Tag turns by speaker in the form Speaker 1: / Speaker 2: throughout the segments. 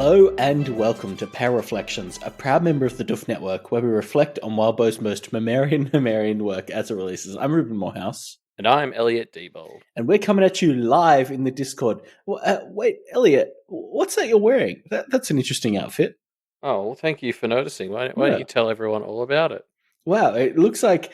Speaker 1: Hello and welcome to Power Reflections, a proud member of the Duff Network where we reflect on Wildbow's most mammarian work as it releases. I'm Ruben Morehouse.
Speaker 2: And I'm Elliot Diebold.
Speaker 1: And we're coming at you live in the Discord. Wait, Elliot, what's that you're wearing? That's an interesting outfit.
Speaker 2: Oh, well, thank you for noticing. Why don't you tell everyone all about it?
Speaker 1: Wow, it looks like,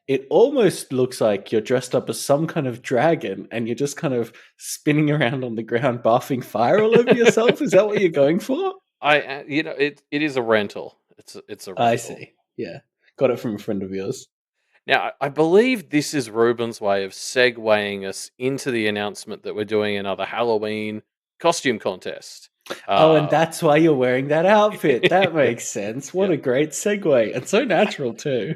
Speaker 1: it almost looks like you're dressed up as some kind of dragon and you're just kind of spinning around on the ground, barfing fire all over yourself. Is that what you're going for?
Speaker 2: It is a rental. It's a rental.
Speaker 1: I see. Yeah. Got it from a friend of yours.
Speaker 2: Now, I believe this is Ruben's way of segueing us into the announcement that we're doing another Halloween costume contest.
Speaker 1: And that's why you're wearing that outfit. That makes sense. What a great segue. And so natural, too.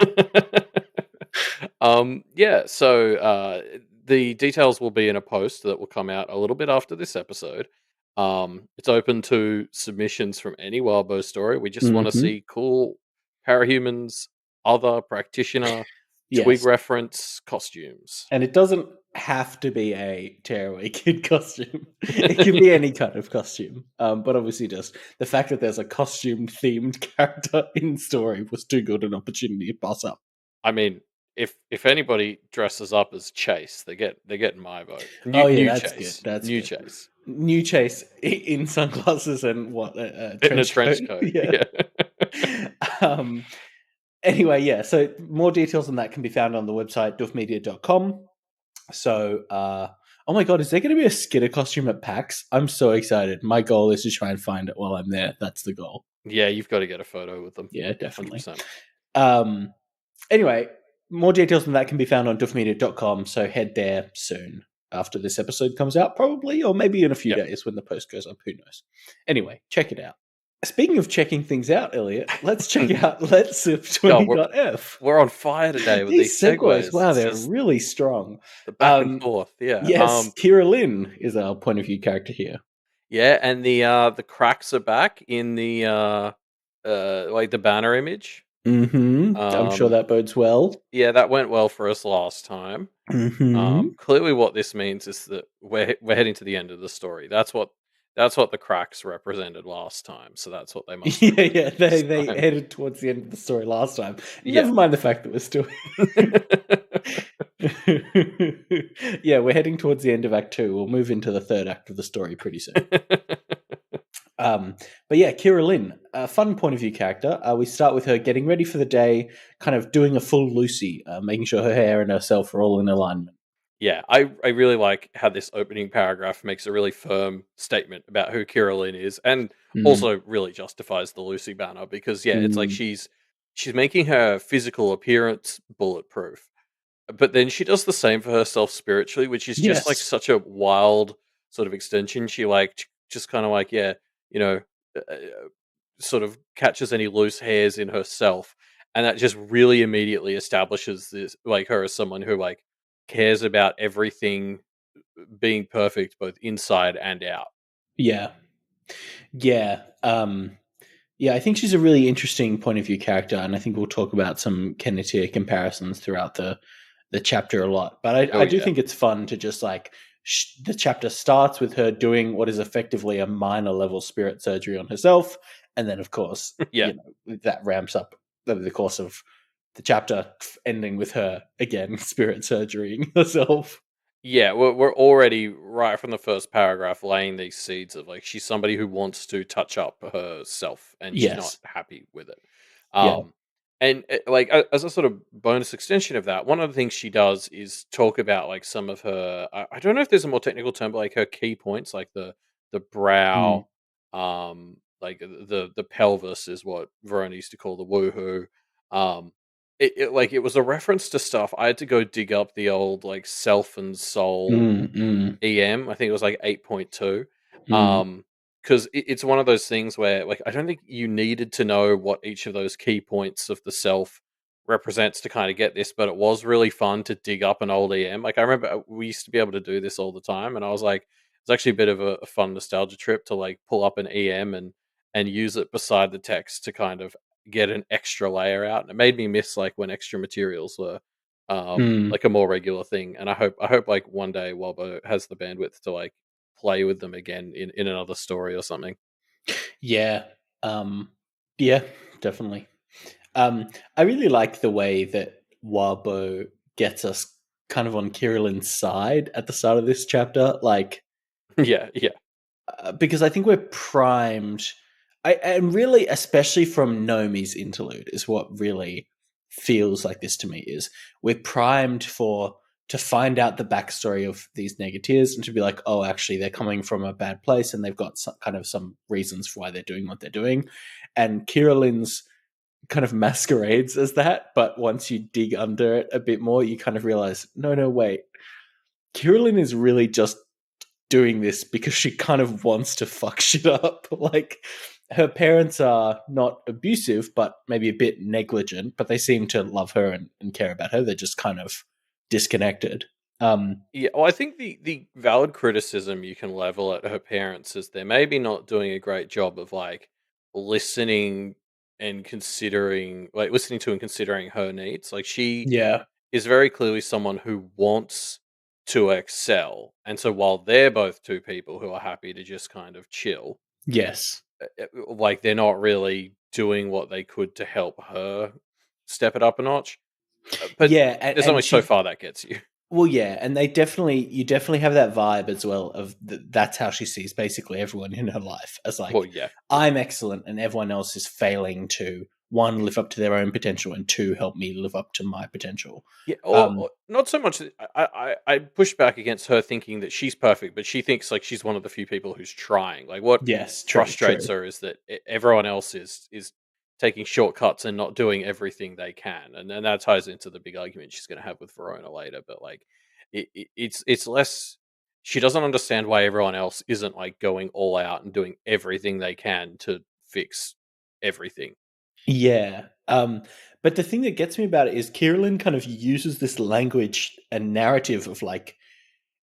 Speaker 2: So the details will be in a post that will come out a little bit after this episode. It's open to submissions from any Wildbow story. We just want to see cool parahumans, other practitioner, twig reference costumes.
Speaker 1: And it doesn't have to be a Tearaway Kid costume. It can be any kind of costume. But obviously just the fact that there's a costume-themed character in story was too good an opportunity to pass up.
Speaker 2: I mean, if anybody dresses up as Chase, they get my vote.
Speaker 1: That's
Speaker 2: Chase.
Speaker 1: good. That's
Speaker 2: new
Speaker 1: good.
Speaker 2: Chase.
Speaker 1: New Chase in sunglasses and what?
Speaker 2: In a trench coat.
Speaker 1: Yeah. Anyway, yeah. So more details on that can be found on the website duffmedia.com. So, oh my god, is there going to be a Skitter costume at PAX? I'm so excited. My goal is to try and find it while I'm there. That's the goal.
Speaker 2: Yeah, you've got to get a photo with them.
Speaker 1: Yeah, definitely. 100%. Anyway, more details on that can be found on duffmedia.com, so head there soon after this episode comes out, probably, or maybe in a few days when the post goes up, who knows. Anyway, check it out. Speaking of checking things out, Elliot, let's check out Let's Sip 20.f.
Speaker 2: We're on fire today with these segues.
Speaker 1: Wow, they're really strong.
Speaker 2: The back and forth, yeah.
Speaker 1: Yes, Kira-Lynn is our point of view character here.
Speaker 2: Yeah, and the cracks are back in the like the banner image.
Speaker 1: Mm-hmm. I'm sure that bodes well.
Speaker 2: Yeah, that went well for us last time.
Speaker 1: Mm-hmm.
Speaker 2: Clearly, what this means is that we're heading to the end of the story. That's what the cracks represented last time. So that's what they must.
Speaker 1: Yeah. They headed towards the end of the story last time. Never mind the fact that we're still. Yeah, we're heading towards the end of Act 2. We'll move into the third act of the story pretty soon. But yeah, Kira-Lynn, a fun point of view character. We start with her getting ready for the day, kind of doing a full Lucy, making sure her hair and herself are all in alignment.
Speaker 2: Yeah, I really like how this opening paragraph makes a really firm statement about who Kira-Lynn is, and also really justifies the Lucy banner because it's like she's making her physical appearance bulletproof, but then she does the same for herself spiritually, which is just like such a wild sort of extension. She just kind of like sort of catches any loose hairs in herself, and that just really immediately establishes this like her as someone who like cares about everything being perfect both inside and out.
Speaker 1: Yeah. I think she's a really interesting point of view character, and I think we'll talk about some Kennetia comparisons throughout the chapter a lot. But I do think it's fun to just like the chapter starts with her doing what is effectively a minor level spirit surgery on herself, and then of course that ramps up over the course of the chapter, ending with her again spirit surgerying herself.
Speaker 2: Yeah, we're already right from the first paragraph laying these seeds of like she's somebody who wants to touch up herself and she's not happy with it. And like as a sort of bonus extension of that, one of the things she does is talk about like some of her. I don't know if there's a more technical term, but like her key points, like the brow, like the pelvis is what Verona used to call the woohoo. It was a reference to stuff. I had to go dig up the old like Self and Soul EM. I think it was like 8.2. Because it's one of those things where like I don't think you needed to know what each of those key points of the self represents to kind of get this, but it was really fun to dig up an old EM. Like I remember we used to be able to do this all the time, and I was like, it's actually a bit of a fun nostalgia trip to like pull up an EM and use it beside the text to kind of get an extra layer out. And it made me miss like when extra materials were like a more regular thing. And I hope like one day Wildbow has the bandwidth to like play with them again in another story or something.
Speaker 1: Yeah. Yeah, definitely. I really like the way that Wabo gets us kind of on Kira-Lynn's side at the start of this chapter. Like,
Speaker 2: yeah.
Speaker 1: because I think we're primed. And really, especially from Nomi's interlude, is what really feels like this to me. Is we're primed to find out the backstory of these negatives and to be like, oh, actually, they're coming from a bad place and they've got some reasons for why they're doing what they're doing. And Kira-Lynn's kind of masquerades as that, but once you dig under it a bit more, you kind of realize, no, wait. Kira-Lynn is really just doing this because she kind of wants to fuck shit up. Like, her parents are not abusive, but maybe a bit negligent, but they seem to love her and care about her. They're just kind of disconnected.
Speaker 2: Yeah, well, I think the valid criticism you can level at her parents is they're maybe not doing a great job of like listening listening to and considering her needs. Like she
Speaker 1: yeah.
Speaker 2: is very clearly someone who wants to excel, and so while they're both two people who are happy to just kind of chill,
Speaker 1: Yes.
Speaker 2: like they're not really doing what they could to help her step it up a notch. But
Speaker 1: Yeah,
Speaker 2: there's only
Speaker 1: and
Speaker 2: so
Speaker 1: she's
Speaker 2: far that gets you.
Speaker 1: well, yeah, and you definitely have that vibe as well of that's how she sees basically everyone in her life as
Speaker 2: Well,
Speaker 1: like,
Speaker 2: yeah.
Speaker 1: I'm excellent and everyone else is failing to one, live up to their own potential, and two, help me live up to my potential.
Speaker 2: Yeah,
Speaker 1: Um,
Speaker 2: or not so much. I push back against her thinking that she's perfect, but she thinks like she's one of the few people who's trying. Like what
Speaker 1: yes, true.
Speaker 2: frustrates her is that everyone else is taking shortcuts and not doing everything they can, and that ties into the big argument she's going to have with Verona later. But like, it's less. She doesn't understand why everyone else isn't like going all out and doing everything they can to fix everything.
Speaker 1: Yeah. But the thing that gets me about it is Kierlin kind of uses this language and narrative of like,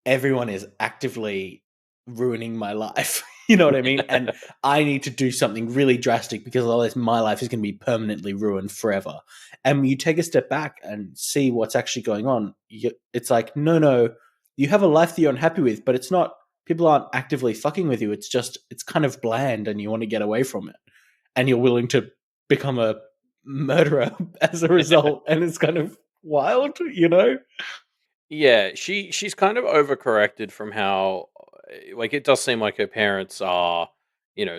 Speaker 1: everyone is actively ruining my life. You know what I mean? And I need to do something really drastic because otherwise my life is going to be permanently ruined forever. And when you take a step back and see what's actually going on, it's like, no, you have a life that you're unhappy with, but it's not, people aren't actively fucking with you. It's just, it's kind of bland and you want to get away from it. And you're willing to become a murderer as a result. And it's kind of wild, you know?
Speaker 2: Yeah, she's kind of overcorrected from how like it does seem like her parents are,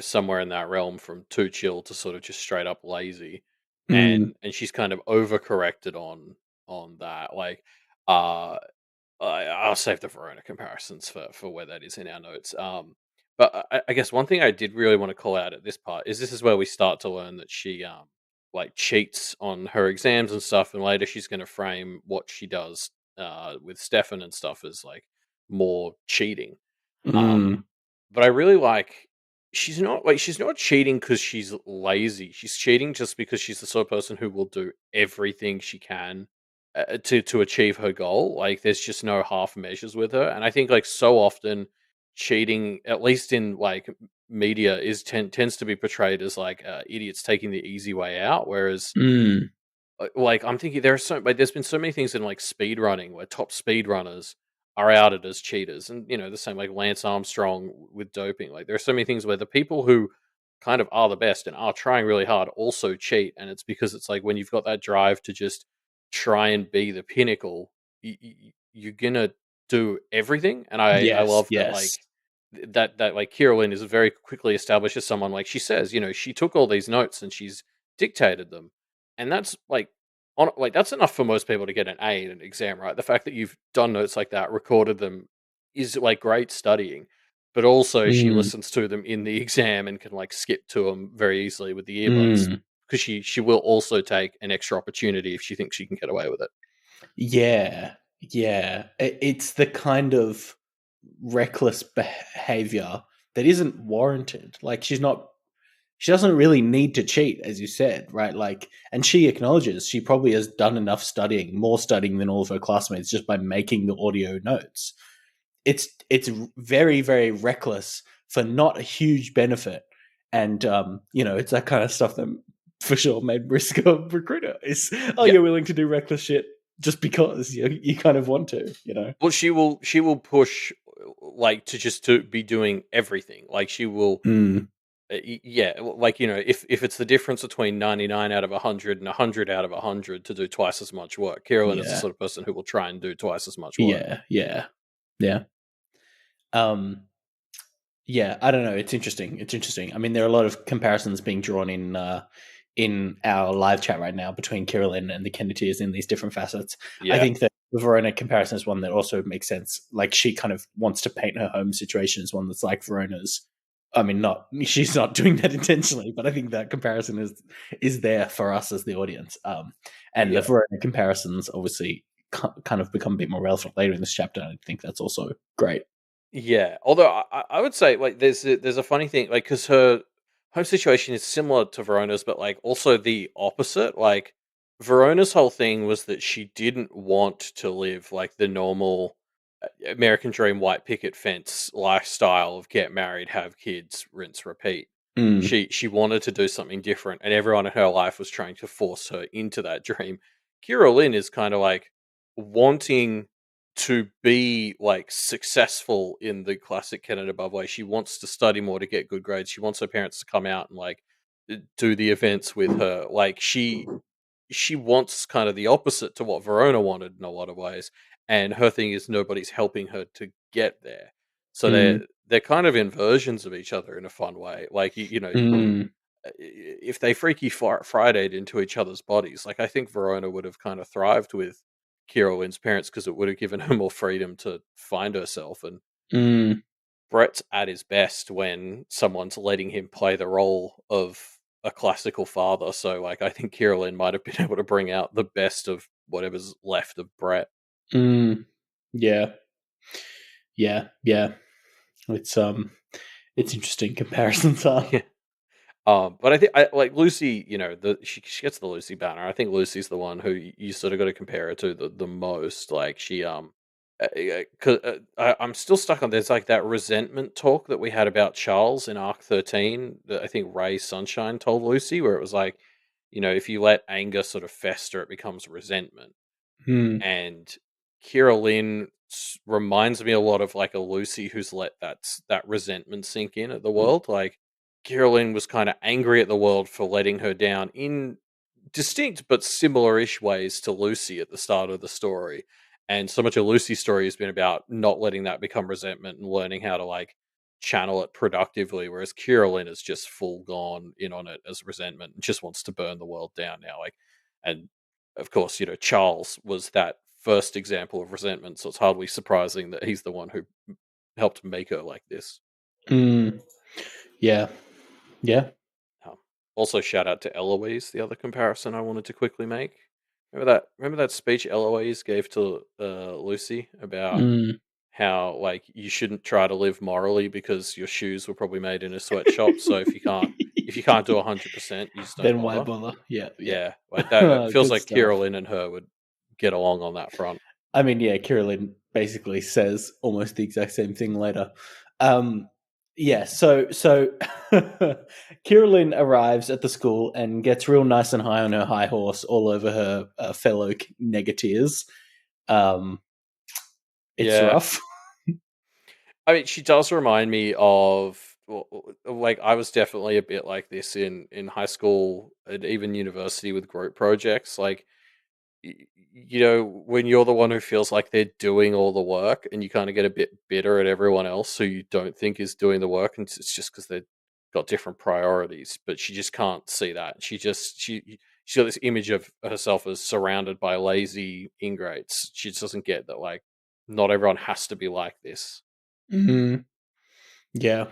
Speaker 2: somewhere in that realm from too chill to sort of just straight up lazy.
Speaker 1: Mm,
Speaker 2: And she's kind of overcorrected on that. Like I'll save the Verona comparisons for where that is in our notes. But I guess one thing I did really want to call out at this part is this is where we start to learn that she like cheats on her exams and stuff, and later she's going to frame what she does with Stefan and stuff as like more cheating. Um,
Speaker 1: mm,
Speaker 2: but I really like she's not cheating because she's lazy. She's cheating just because she's the sort of person who will do everything she can to achieve her goal. Like there's just no half measures with her, and I think like so often cheating, at least in like media, tends to be portrayed as like idiots taking the easy way out, whereas
Speaker 1: mm.
Speaker 2: like, I'm thinking there's been so many things in, like, speed running where top speed runners are outed as cheaters and, the same, like, Lance Armstrong with doping, like, there are so many things where the people who kind of are the best and are trying really hard also cheat, and it's because it's like when you've got that drive to just try and be the pinnacle, you're gonna do everything, and I
Speaker 1: Yes,
Speaker 2: love that,
Speaker 1: yes.
Speaker 2: like, like, Kira-Lynn is very quickly established as someone, like, she says, she took all these notes and she's dictated them, and that's like that's enough for most people to get an A in an exam, right? The fact that you've done notes like that, recorded them, is like great studying. But also, she
Speaker 1: Mm,
Speaker 2: listens to them in the exam and can like skip to them very easily with the earbuds
Speaker 1: mm.
Speaker 2: because she will also take an extra opportunity if she thinks she can get away with it.
Speaker 1: Yeah, yeah. It's the kind of reckless behavior that isn't warranted. Like she doesn't really need to cheat, as you said, right? Like, and she acknowledges she probably has done enough studying, more studying than all of her classmates, just by making the audio notes. It's very very reckless for not a huge benefit, and it's that kind of stuff that for sure made Mariska a recruiter. Is oh,
Speaker 2: Yeah.
Speaker 1: you're willing to do reckless shit just because you kind of want to.
Speaker 2: Well, she will push. like to be doing everything. Like she will, yeah, like if it's the difference between 99 out of 100 and 100 out of 100 to do twice as much work, Kira-Lynn is the
Speaker 1: Yeah.
Speaker 2: sort of person who will try and do twice as much work.
Speaker 1: Yeah. Yeah. Yeah. Um, yeah, I don't know. It's interesting. It's interesting. I mean, there are a lot of comparisons being drawn in our live chat right now between Kira-Lynn and the Kenneteers in these different facets. I
Speaker 2: Yeah,
Speaker 1: think that the Verona comparison is one that also makes sense. Like she kind of wants to paint her home situation as one that's like Verona's. I mean, not she's not doing that intentionally, but I think that comparison is there for us as the audience. And the
Speaker 2: yeah.
Speaker 1: Verona comparisons obviously kind of become a bit more relevant later in this chapter. And I think that's also great.
Speaker 2: Yeah, although I would say like there's a funny thing like because her home situation is similar to Verona's, but like also the opposite. Like Verona's whole thing was that she didn't want to live like the normal American dream white picket fence lifestyle of get married, have kids, rinse, repeat.
Speaker 1: Mm,
Speaker 2: She wanted to do something different, and everyone in her life was trying to force her into that dream. Kira-Lynn is kind of like wanting to be like successful in the classic Ken and Above way. She wants to study more to get good grades. She wants her parents to come out and like do the events with her. Like she wants kind of the opposite to what Verona wanted in a lot of ways. And her thing is nobody's helping her to get there. So
Speaker 1: mm,
Speaker 2: they're kind of inversions of each other in a fun way. Like
Speaker 1: mm,
Speaker 2: if they Freaky Friday'd into each other's bodies, like I think Verona would have kind of thrived with Kira-Lynn's parents because it would have given her more freedom to find herself. And
Speaker 1: mm.
Speaker 2: Brett's at his best when someone's letting him play the role of a classical father. So, like, I think Kira-Lynn might have been able to bring out the best of whatever's left of Brett.
Speaker 1: Mm, yeah, yeah, yeah. It's it's interesting comparisons, huh?
Speaker 2: Yeah. But I think I like Lucy. She gets the Lucy banner. I think Lucy's the one who you sort of got to compare her to the most. Like I'm still stuck on there's like that resentment talk that we had about Charles in Arc 13 that I think Ray Sunshine told Lucy, where it was like, if you let anger sort of fester, it becomes resentment.
Speaker 1: Hmm.
Speaker 2: And Kira-Lynn reminds me a lot of like a Lucy who's let that resentment sink in at the world. Like Kira-Lynn was kind of angry at the world for letting her down in distinct but similar-ish ways to Lucy at the start of the story. And so much of Lucy's story has been about not letting that become resentment and learning how to like channel it productively, whereas Kira-Lynn is just full gone in on it as resentment and just wants to burn the world down now. Like, and of course, Charles was that first example of resentment, so it's hardly surprising that he's the one who helped make her like this.
Speaker 1: Mm. Yeah, yeah.
Speaker 2: Um, Also, shout out to Eloise, the other comparison I wanted to quickly make. Remember that speech Eloise gave to Lucy about
Speaker 1: Mm.
Speaker 2: how like you shouldn't try to live morally because your shoes were probably made in a sweatshop. So if you can't do 100%, you just don't
Speaker 1: Then why
Speaker 2: bother.
Speaker 1: bother? Yeah, yeah.
Speaker 2: Yeah, like that feels
Speaker 1: Good
Speaker 2: like
Speaker 1: stuff.
Speaker 2: Kira-Lynn and her would get along on that front.
Speaker 1: I mean, yeah, Kira-Lynn basically says almost the exact same thing later. Um, yeah, so Kira-Lynn arrives at the school and gets real nice and high on her high horse all over her fellow negatives. Um, it's
Speaker 2: Yeah,
Speaker 1: rough.
Speaker 2: I mean, she does remind me of like I was definitely a bit like this in high school and even university with group projects. Like, when you're the one who feels like they're doing all the work, and you kind of get a bit bitter at everyone else who you don't think is doing the work, and it's just because they've got different priorities. But she just can't see that. She's got this image of herself as surrounded by lazy ingrates. She just doesn't get that like not everyone has to be like this.
Speaker 1: Mm, yeah,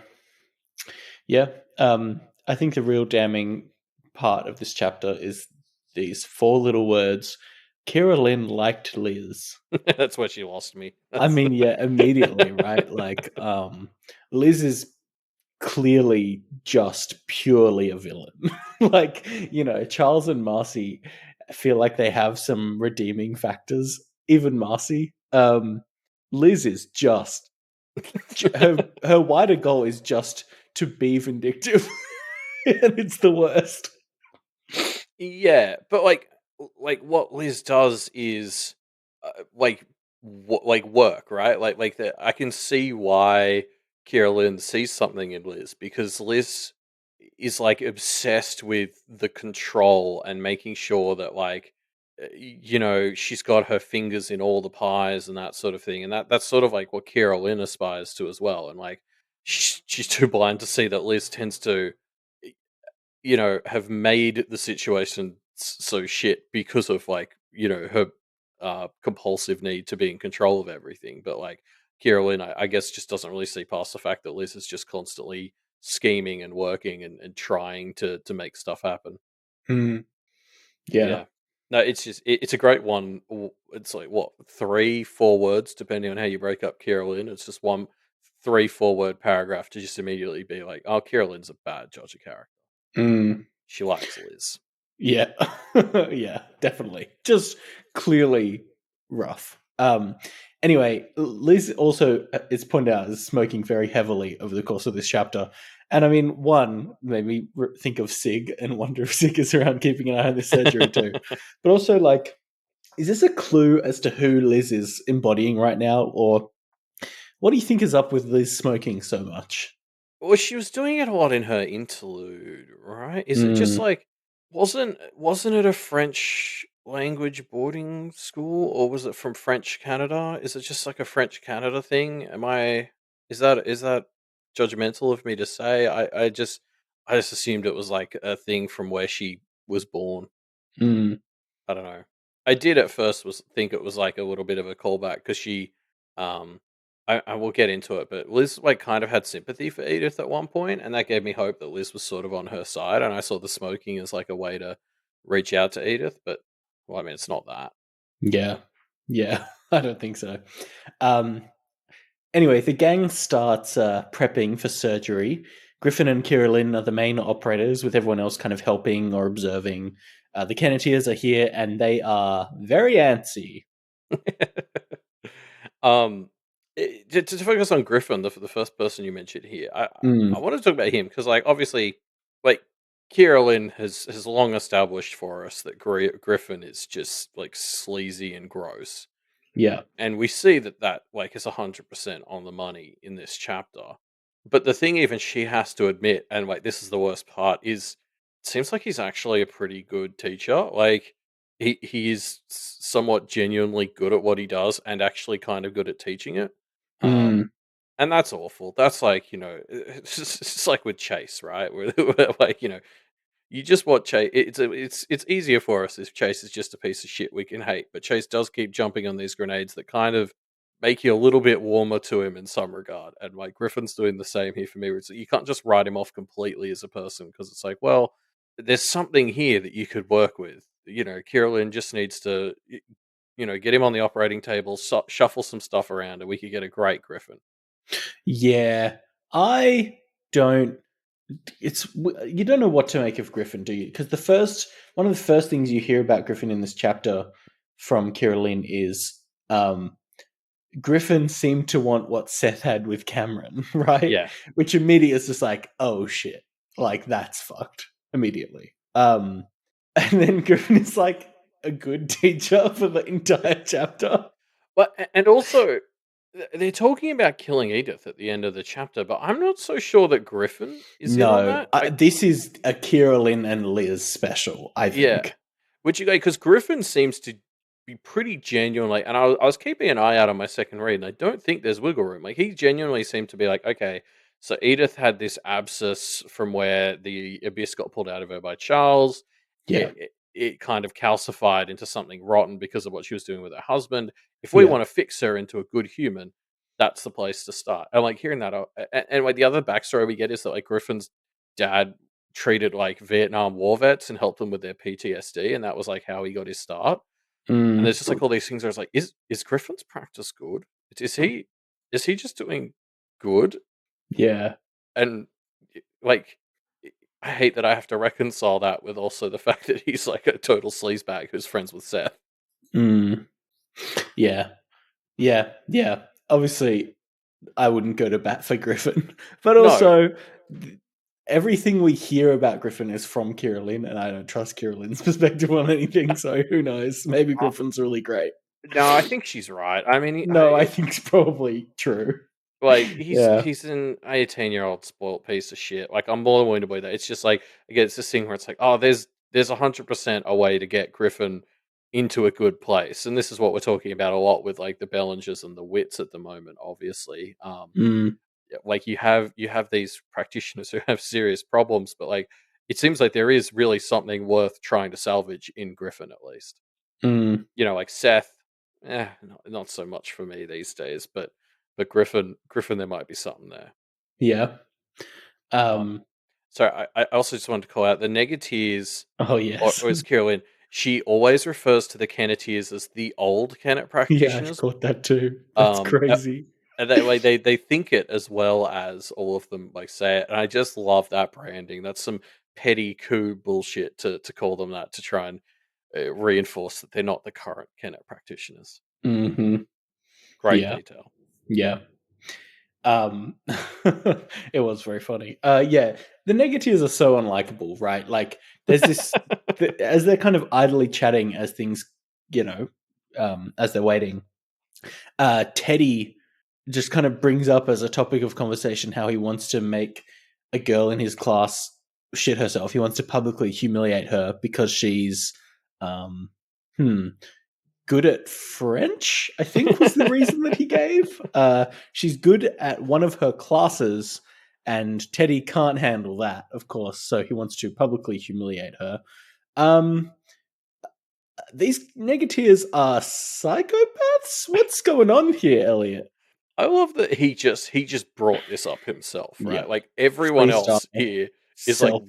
Speaker 1: yeah. I think the real damning part of this chapter is these four little words. Kira-Lynn liked Liz.
Speaker 2: That's where she lost me.
Speaker 1: I mean, yeah, immediately, right? Like, Liz is clearly just purely a villain. Like, Charles and Marcy feel like they have some redeeming factors. Even Marcy. Liz is just her wider goal is just to be vindictive, and it's the worst.
Speaker 2: Yeah, but like what Liz does is like work, right? I can see why Kira-Lynn sees something in Liz, because Liz is like obsessed with the control and making sure that she's got her fingers in all the pies and that sort of thing, and that's sort of like what Kira-Lynn aspires to as well. And like she's too blind to see that Liz tends to have made the situation so shit because of her compulsive need to be in control of everything. But like Kira-Lynn, I guess, just doesn't really see past the fact that Liz is just constantly scheming and working and trying to make stuff happen.
Speaker 1: Mm, yeah.
Speaker 2: Yeah. No, it's a great one. It's like what, 3-4 words depending on how you break up Kira-Lynn. It's just one 3-4 word paragraph to just immediately be like, oh, Kira-Lynn's a bad judge of character.
Speaker 1: Mm,
Speaker 2: She likes Liz.
Speaker 1: yeah. Yeah, definitely. Just clearly rough. Anyway, Liz also, it's pointed out, is smoking very heavily over the course of this chapter. And I mean, one, made me think of Sig and wonder if Sig is around keeping an eye on this surgery too. But also, like, is this a clue as to who Liz is embodying right now? Or what do you think is up with Liz smoking so much?
Speaker 2: Well, she was doing it a lot in her interlude, right? Is it just
Speaker 1: Mm,
Speaker 2: like wasn't it a French language boarding school, or was it from French Canada? Is it just like a French Canada thing? Is that judgmental of me to say? I just assumed it was like a thing from where she was born.
Speaker 1: mm,
Speaker 2: I don't know. I did at first was think it was like a little bit of a callback because um, I will get into it, but Liz like kind of had sympathy for Edith at one point, and that gave me hope that Liz was sort of on her side. And I saw the smoking as like a way to reach out to Edith, but well, I mean, it's not that.
Speaker 1: yeah. Yeah. I don't think so. Um, Anyway, the gang starts prepping for surgery. Griffin and Kira-Lynn are the main operators, with everyone else kind of helping or observing. The Kennetiers are here, and they are very antsy.
Speaker 2: um, to focus on Griffin, the first person you mentioned here, I
Speaker 1: Mm,
Speaker 2: want to talk about him because, like, obviously, like Kira-Lynn has long established for us that Griffin is just like sleazy and gross,
Speaker 1: yeah.
Speaker 2: and we see that like is 100% on the money in this chapter. But the thing, even she has to admit, and like this is the worst part, is it seems like he's actually a pretty good teacher. Like he is somewhat genuinely good at what he does, and actually kind of good at teaching it. Um,
Speaker 1: Mm,
Speaker 2: and that's awful. That's like it's just like with Chase, right? Where like you just watch Chase. It's easier for us if Chase is just a piece of shit we can hate, but Chase does keep jumping on these grenades that kind of make you a little bit warmer to him in some regard. And like Griffin's doing the same here for me. Where it's, you can't just write him off completely as a person because it's like, well, there's something here that you could work with. Kira-Lynn just needs to, get him on the operating table, shuffle some stuff around, and we could get a great Griffin.
Speaker 1: yeah. I don't. It's you don't know what to make of Griffin, do you? Because one of the first things you hear about Griffin in this chapter from Kira-Lynn is Griffin seemed to want what Seth had with Cameron, right?
Speaker 2: Yeah.
Speaker 1: Which immediately is just like, oh shit, like that's fucked immediately. And then Griffin is like a good teacher for the entire chapter.
Speaker 2: But and also, they're talking about killing Edith at the end of the chapter, but I'm not so sure that Griffin is in on
Speaker 1: No,
Speaker 2: that. I
Speaker 1: this is a Kira-Lynn and Liz special, I
Speaker 2: Yeah,
Speaker 1: think.
Speaker 2: which because Griffin seems to be pretty genuine. Like, and I was keeping an eye out on my second read, and I don't think there's wiggle room. Like, he genuinely seemed to be like, okay, so Edith had this abscess from where the abyss got pulled out of her by Charles.
Speaker 1: Yeah,
Speaker 2: It kind of calcified into something rotten because of what she was doing with her husband. If we
Speaker 1: yeah.
Speaker 2: want to fix her into a good human, that's the place to start. And like hearing that, and like the other backstory we get is that like Griffin's dad treated like Vietnam war vets and helped them with their PTSD, and that was like how he got his start. And
Speaker 1: Mm,
Speaker 2: there's just like all these things where it's like, is Griffin's practice good? Is he just doing good?
Speaker 1: yeah.
Speaker 2: And like, I hate that I have to reconcile that with also the fact that he's like a total sleazebag who's friends with Seth.
Speaker 1: Mm, yeah. Yeah. Yeah. Obviously, I wouldn't go to bat for Griffin. But
Speaker 2: No,
Speaker 1: also, everything we hear about Griffin is from Kira-Lynn, and I don't trust Kira-Lynn's perspective on anything, so who knows? Maybe
Speaker 2: I,
Speaker 1: Griffin's really great.
Speaker 2: No, I think she's right. I mean,
Speaker 1: No, I think it's probably true.
Speaker 2: like
Speaker 1: Yeah.
Speaker 2: he's an 18-year-old spoiled piece of shit. Like I'm more than willing to believe that. It's just like again, it's this thing where it's like, oh, there's 100% a way to get Griffin into a good place, and this is what we're talking about a lot with like the Bellingers and the Wits at the moment. Obviously,
Speaker 1: Mm,
Speaker 2: yeah, like you have these practitioners who have serious problems, but like it seems like there is really something worth trying to salvage in Griffin at least.
Speaker 1: mm,
Speaker 2: Like Seth, not so much for me these days, but Griffin, there might be something there.
Speaker 1: yeah.
Speaker 2: Um,
Speaker 1: Um,
Speaker 2: so I also just wanted to call out the Negatiers,
Speaker 1: oh,
Speaker 2: or
Speaker 1: yes.
Speaker 2: as Kira-Lynn, she always refers to the Kennetiers as the old Kennet
Speaker 1: Yeah, I
Speaker 2: practitioners.
Speaker 1: caught that too. That's
Speaker 2: Um,
Speaker 1: crazy.
Speaker 2: and they think it as well as all of them like say it, and I just love that branding. That's some petty coup bullshit to call them that to try and reinforce that they're not the current Kennet practitioners.
Speaker 1: Hmm.
Speaker 2: Great
Speaker 1: Yeah,
Speaker 2: detail.
Speaker 1: yeah. Um, it was very funny. Yeah, the negatives are so unlikable, right? Like, there's this as they're kind of idly chatting as things, you know, as they're waiting. Teddy just kind of brings up as a topic of conversation how he wants to make a girl in his class shit herself. He wants to publicly humiliate her because she's, um, hmm, good at French, I think was the reason that he gave. She's good at one of her classes, and Teddy can't handle that, of course, so he wants to publicly humiliate her. Um, these negatives are psychopaths? What's going on here, Elliot?
Speaker 2: I love that he just brought this up himself,
Speaker 1: Yeah.
Speaker 2: right? Like everyone
Speaker 1: Freestyle,
Speaker 2: else here is like,
Speaker 1: self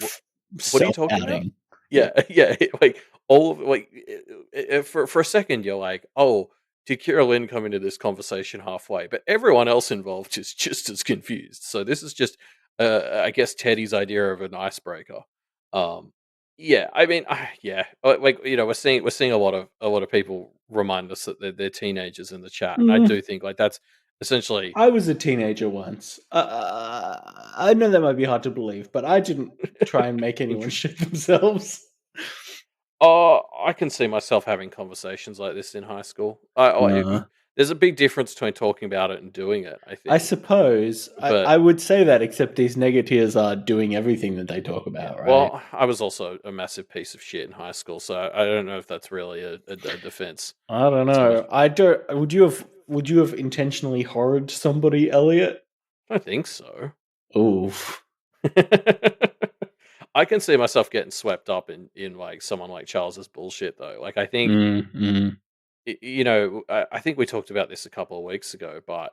Speaker 2: what are you
Speaker 1: self
Speaker 2: talking about?
Speaker 1: outing.
Speaker 2: Yeah,
Speaker 1: Yeah.
Speaker 2: yeah. Like all of like for a second, you're like, oh, did Kira-Lynn come into this conversation halfway? But everyone else involved is just as confused. So this is just, I guess, Teddy's idea of an icebreaker. Um, yeah, I mean, yeah, like we're seeing a lot of people remind us that they're teenagers in the chat, and I
Speaker 1: Mm,
Speaker 2: do think like that's essentially.
Speaker 1: I was a teenager once. I know that might be hard to believe, but I didn't try and make anyone shit themselves.
Speaker 2: Oh, I can see myself having conversations like this in high school. There's a big difference between talking about it and doing it, I
Speaker 1: I
Speaker 2: think.
Speaker 1: suppose
Speaker 2: But
Speaker 1: I would say that, except these negatives are doing everything that they talk
Speaker 2: yeah,
Speaker 1: about, right?
Speaker 2: well, I was also a massive piece of shit in high school, so I don't know if that's really a defense.
Speaker 1: I don't
Speaker 2: It's much.
Speaker 1: know. I don't. Would you have intentionally horrored somebody, Elliot?
Speaker 2: I think so.
Speaker 1: Oof.
Speaker 2: I can see myself getting swept up in like someone like Charles's bullshit though. Like I think
Speaker 1: Mm, mm.
Speaker 2: I think we talked about this a couple of weeks ago, but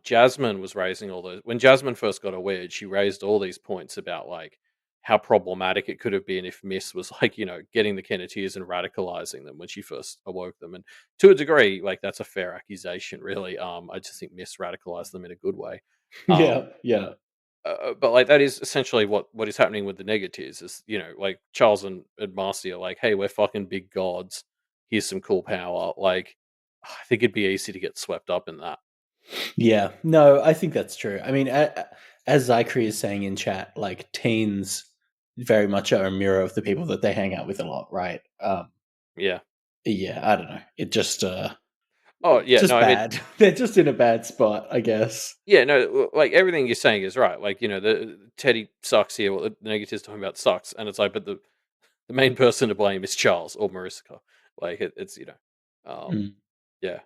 Speaker 2: Jasmine was raising all those when Jasmine first got aware. She raised all these points about like how problematic it could have been if Miss was like getting the Kenneteers and radicalizing them when she first awoke them, and to a degree, like that's a fair accusation, really. I just think Miss radicalized them in a good way.
Speaker 1: Yeah,
Speaker 2: Um,
Speaker 1: yeah,
Speaker 2: but like that is essentially what is happening with the negatives is like Charles and Marcy are like, hey, we're fucking big gods. Here's some cool power. Like I think it'd be easy to get swept up in that.
Speaker 1: yeah. No, I think that's true. I mean, as Zachary is saying in chat, like teens very much are a mirror of the people that they hang out with a lot, right?
Speaker 2: Yeah.
Speaker 1: Yeah, I don't know. It just
Speaker 2: Oh yeah. No,
Speaker 1: just
Speaker 2: I mean,
Speaker 1: bad. They're just in a bad spot, I guess.
Speaker 2: yeah. No, like everything you're saying is right. Like the Teddy sucks here. What the negatives talking about sucks, and it's like, but the main person to blame is Charles or Maricica. Like it's um,
Speaker 1: Mm,
Speaker 2: yeah.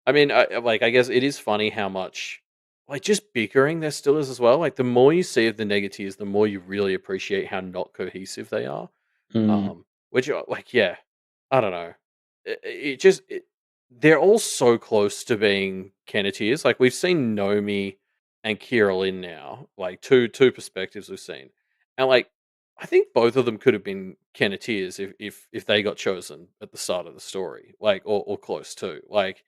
Speaker 2: I mean, I guess it is funny how much, like, just bickering there still is as well. Like, the more you see of the negatives, the more you really appreciate how not cohesive they are.
Speaker 1: mm,
Speaker 2: Which, like, yeah, I don't know. They're all so close to being Kenneteers. Like, we've seen Nomi and Kira-Lynn now, like two perspectives we've seen, and like, I think both of them could have been Kenneteers if they got chosen at the start of the story, like, or close to, like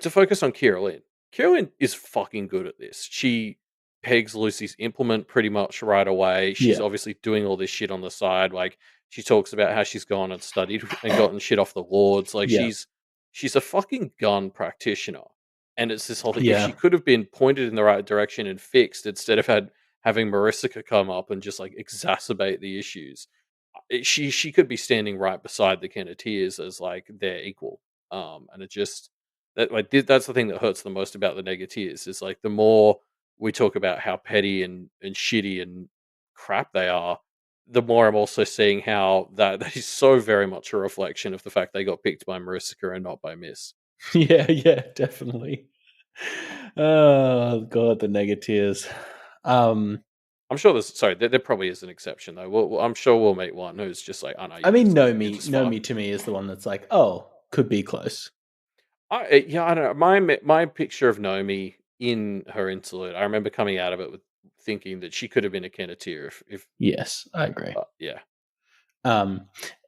Speaker 2: to focus on Kira-Lynn. Kira-Lynn is fucking good at this. She pegs Lucy's implement pretty much right away. She's
Speaker 1: yeah,
Speaker 2: obviously doing all this shit on the side, like she talks about how she's gone and studied and gotten shit off the wards. Like
Speaker 1: yeah,
Speaker 2: she's a fucking gun practitioner. And it's this whole thing. If
Speaker 1: yeah,
Speaker 2: she could have been pointed in the right direction and fixed instead of having Maricica come up and just like exacerbate the issues, she could be standing right beside the Kenneteers as like their equal. And it just that's the thing that hurts the most about the Negatiers is like the more we talk about how petty and shitty and crap they are, the more I'm also seeing how that is so very much a reflection of the fact they got picked by Maricica and not by Miss.
Speaker 1: Yeah, definitely. Oh god, the Negatiers.
Speaker 2: I'm sure there probably is an exception though. I'm sure we'll meet one who's just like, oh no,
Speaker 1: I mean,
Speaker 2: you're just fucked.
Speaker 1: Nomi to me is the one that's like, oh, could be close.
Speaker 2: Yeah, I don't know. My picture of Nomi in her interlude, I remember coming out of it with thinking that she could have been a Kennetier if
Speaker 1: Yes, I agree.
Speaker 2: yeah.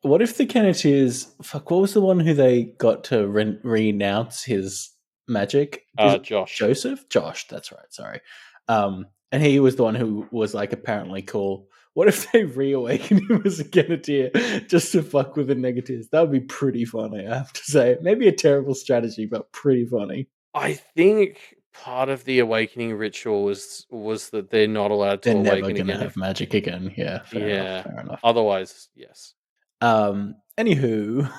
Speaker 1: What if the Kennetiers? Fuck, what was the one who they got to renounce his magic?
Speaker 2: Josh.
Speaker 1: Josh, that's right. Sorry. And he was the one who was like apparently cool. What if they reawakened him as a Kennetier just to fuck with the Negatives? That would be pretty funny, I have to say. Maybe a terrible strategy, but pretty funny.
Speaker 2: I think part of the awakening ritual was that they're not allowed to
Speaker 1: They're never
Speaker 2: awaken
Speaker 1: going to
Speaker 2: again.
Speaker 1: have magic again. Yeah, fair enough.
Speaker 2: Otherwise, yes.
Speaker 1: Anywho,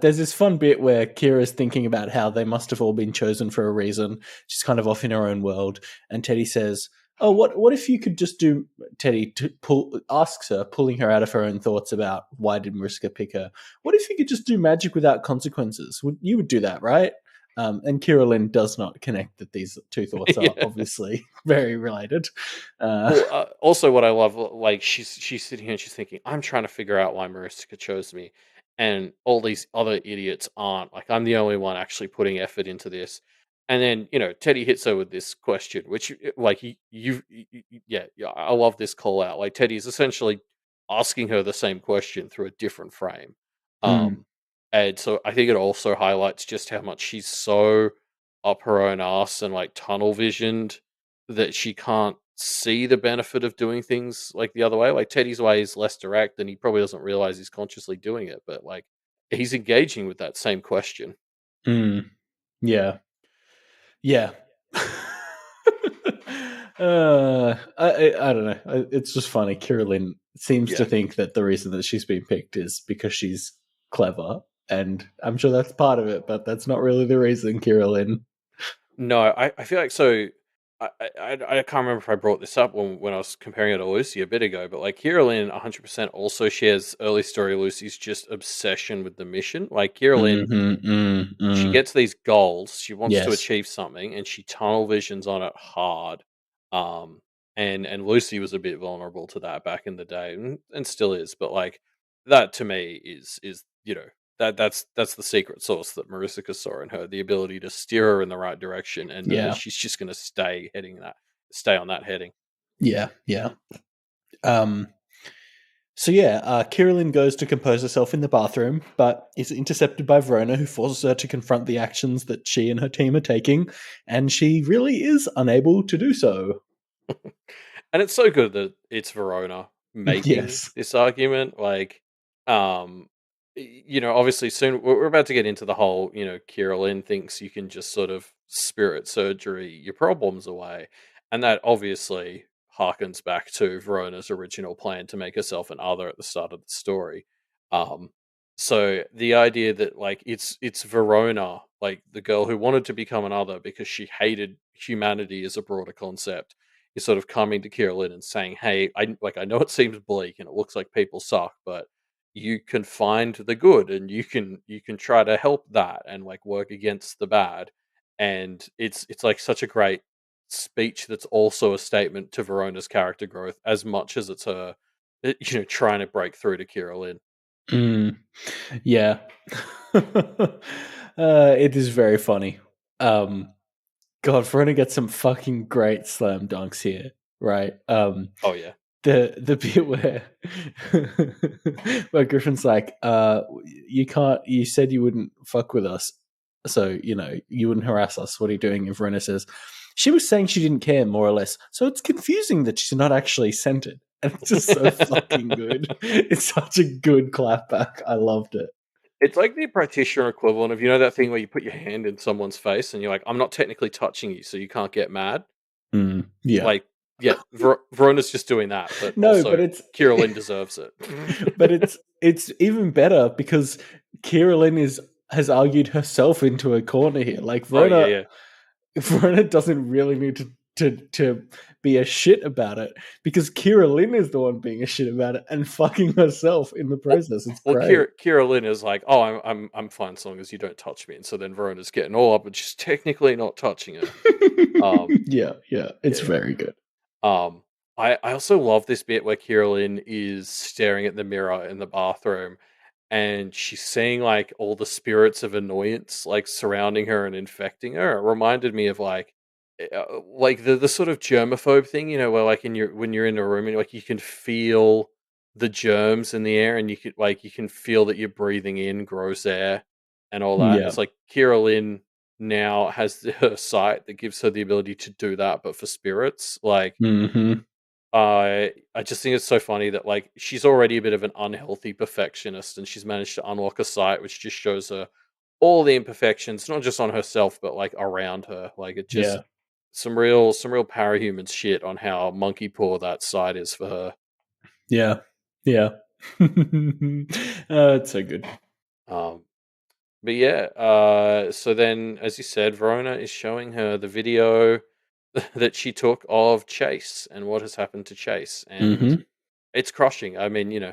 Speaker 1: there's this fun bit where Kira's thinking about how they must have all been chosen for a reason. She's kind of off in her own world, and Teddy says, "Oh, what if you could just do?" Teddy asks her, pulling her out of her own thoughts about why did Mariska pick her. What if you could just do magic without consequences? You would do that, right? And Kira-Lynn does not connect that these two thoughts are obviously very related.
Speaker 2: Also, what I love, like she's sitting here and she's thinking, I'm trying to figure out why Maricica chose me, and all these other idiots aren't. Like I'm the only one actually putting effort into this. And then Teddy hits her with this question, which like yeah, I love this call out. Like Teddy is essentially asking her the same question through a different frame. And so I think it also highlights just how much she's so up her own ass and like tunnel visioned that she can't see the benefit of doing things like the other way. Like Teddy's way is less direct and he probably doesn't realize he's consciously doing it, but like he's engaging with that same question.
Speaker 1: Yeah. Yeah. I don't know. It's just funny. Kira-Lynn seems to think that the reason that she's been picked is because she's clever, and I'm sure that's part of it, but that's not really the reason, Kira-Lynn.
Speaker 2: No, I feel like so. I can't remember if I brought this up when I was comparing it to Lucy a bit ago, but like Kira-Lynn 100% also shares early story Lucy's just obsession with the mission. Like Kira-Lynn, she gets these goals, she wants to achieve something, and she tunnel visions on it hard. And Lucy was a bit vulnerable to that back in the day, and still is. But like that to me is that's the secret sauce that Maricica saw in her, the ability to steer her in the right direction and know that she's just going to stay on that heading.
Speaker 1: Yeah. Kira-Lynn goes to compose herself in the bathroom, but is intercepted by Verona, who forces her to confront the actions that she and her team are taking, and she really is unable to do so.
Speaker 2: And it's so good that it's Verona making this argument. Like, obviously soon we're about to get into the whole, Kira-Lynn thinks you can just sort of spirit surgery your problems away. And that obviously harkens back to Verona's original plan to make herself an other at the start of the story. So the idea that like it's Verona, like the girl who wanted to become an other because she hated humanity as a broader concept, is sort of coming to Kira-Lynn and saying, "Hey, I know it seems bleak and it looks like people suck, but you can find the good and you can try to help that and like work against the bad." And it's like such a great speech that's also a statement to Verona's character growth as much as it's her, trying to break through to Kira-Lynn.
Speaker 1: Yeah. It is very funny. God, Verona gets some fucking great slam dunks here, right?
Speaker 2: Oh yeah.
Speaker 1: The bit where where Griffin's like, you said you wouldn't fuck with us, so you wouldn't harass us. What are you doing? And Verona says, she was saying she didn't care, more or less. So it's confusing that she's not actually scented. And it's just so fucking good. It's such a good clapback. I loved it.
Speaker 2: It's like the practitioner equivalent of, that thing where you put your hand in someone's face and you're like, I'm not technically touching you, so you can't get mad.
Speaker 1: Yeah.
Speaker 2: Like, yeah, Verona's just doing that, but but it's Kira-Lynn deserves it.
Speaker 1: But it's even better because Kira-Lynn is has argued herself into a corner here. Like
Speaker 2: Oh yeah,
Speaker 1: Verona,
Speaker 2: yeah.
Speaker 1: Verona doesn't really need to be a shit about it because Kira-Lynn is the one being a shit about it and fucking herself in the process. It's
Speaker 2: Well,
Speaker 1: great.
Speaker 2: Kira-Lynn is like, "Oh, I'm fine as long as you don't touch me," and so then Verona's getting all up, but she's technically not touching her.
Speaker 1: Yeah, it's
Speaker 2: Yeah, yeah.
Speaker 1: very good.
Speaker 2: Um, I also love this bit where Kira-Lynn is staring at the mirror in the bathroom, and she's seeing like all the spirits of annoyance like surrounding her and infecting her. It reminded me of like the sort of germaphobe thing, where like in your when you're in a room and like you can feel the germs in the air, and you can feel that you're breathing in gross air and all that.
Speaker 1: Yeah.
Speaker 2: It's like Kira Lynn now has her sight that gives her the ability to do that, but for spirits. Like
Speaker 1: Mm-hmm.
Speaker 2: I just think it's so funny that like she's already a bit of an unhealthy perfectionist, and she's managed to unlock a sight which just shows her all the imperfections, not just on herself but like around her. Like it just
Speaker 1: Yeah.
Speaker 2: some real parahuman shit on how monkey paw that side is for her.
Speaker 1: Yeah. Yeah. It's so good.
Speaker 2: Um, but yeah, so then, as you said, Verona is showing her the video that she took of Chase and what has happened to Chase, and
Speaker 1: Mm-hmm.
Speaker 2: it's crushing. I mean,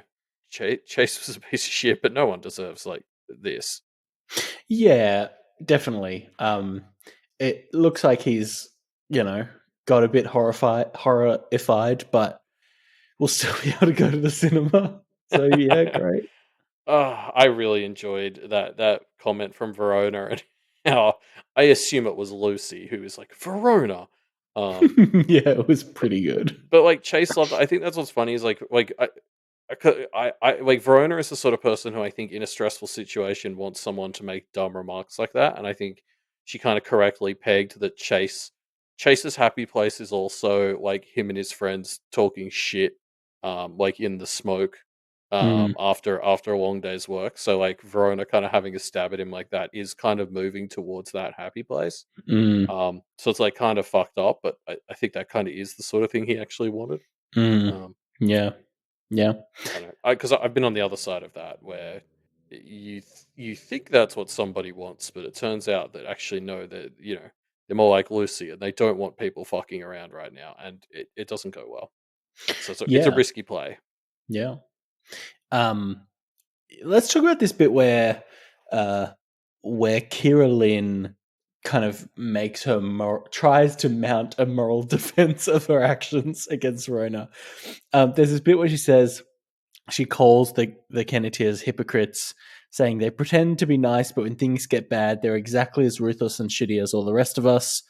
Speaker 2: Chase was a piece of shit, but no one deserves like this.
Speaker 1: Yeah, definitely. It looks like he's, got a bit horrified, but we'll still be able to go to the cinema. So yeah, great.
Speaker 2: I really enjoyed that comment from Verona, and how I assume it was Lucy who was like Verona. Um,
Speaker 1: Yeah, it was
Speaker 2: but,
Speaker 1: pretty good.
Speaker 2: but like Chase loved. I think that's what's funny is like I like Verona is the sort of person who I think in a stressful situation wants someone to make dumb remarks like that, and I think she kind of correctly pegged that Chase's happy place is also like him and his friends talking shit, like in the smoke,
Speaker 1: Mm,
Speaker 2: after a long day's work. So like Verona kind of having a stab at him like that is kind of moving towards that happy place.
Speaker 1: mm,
Speaker 2: So it's like kind of fucked up, but I think that kind of is the sort of thing he actually wanted.
Speaker 1: mm.
Speaker 2: Um,
Speaker 1: Yeah, yeah,
Speaker 2: I don't know, because I've been on the other side of that where you think that's what somebody wants, but it turns out that actually no, that they're more like Lucy, and they don't want people fucking around right now, and it doesn't go well. So it's a
Speaker 1: yeah,
Speaker 2: risky play.
Speaker 1: yeah. Um, let's talk about this bit uh, where Kira Lynn kind of makes her tries to mount a moral defense of her actions against Rona. There's this bit where she calls the Kennetiers hypocrites, saying they pretend to be nice, but when things get bad, they're exactly as ruthless and shitty as all the rest of us.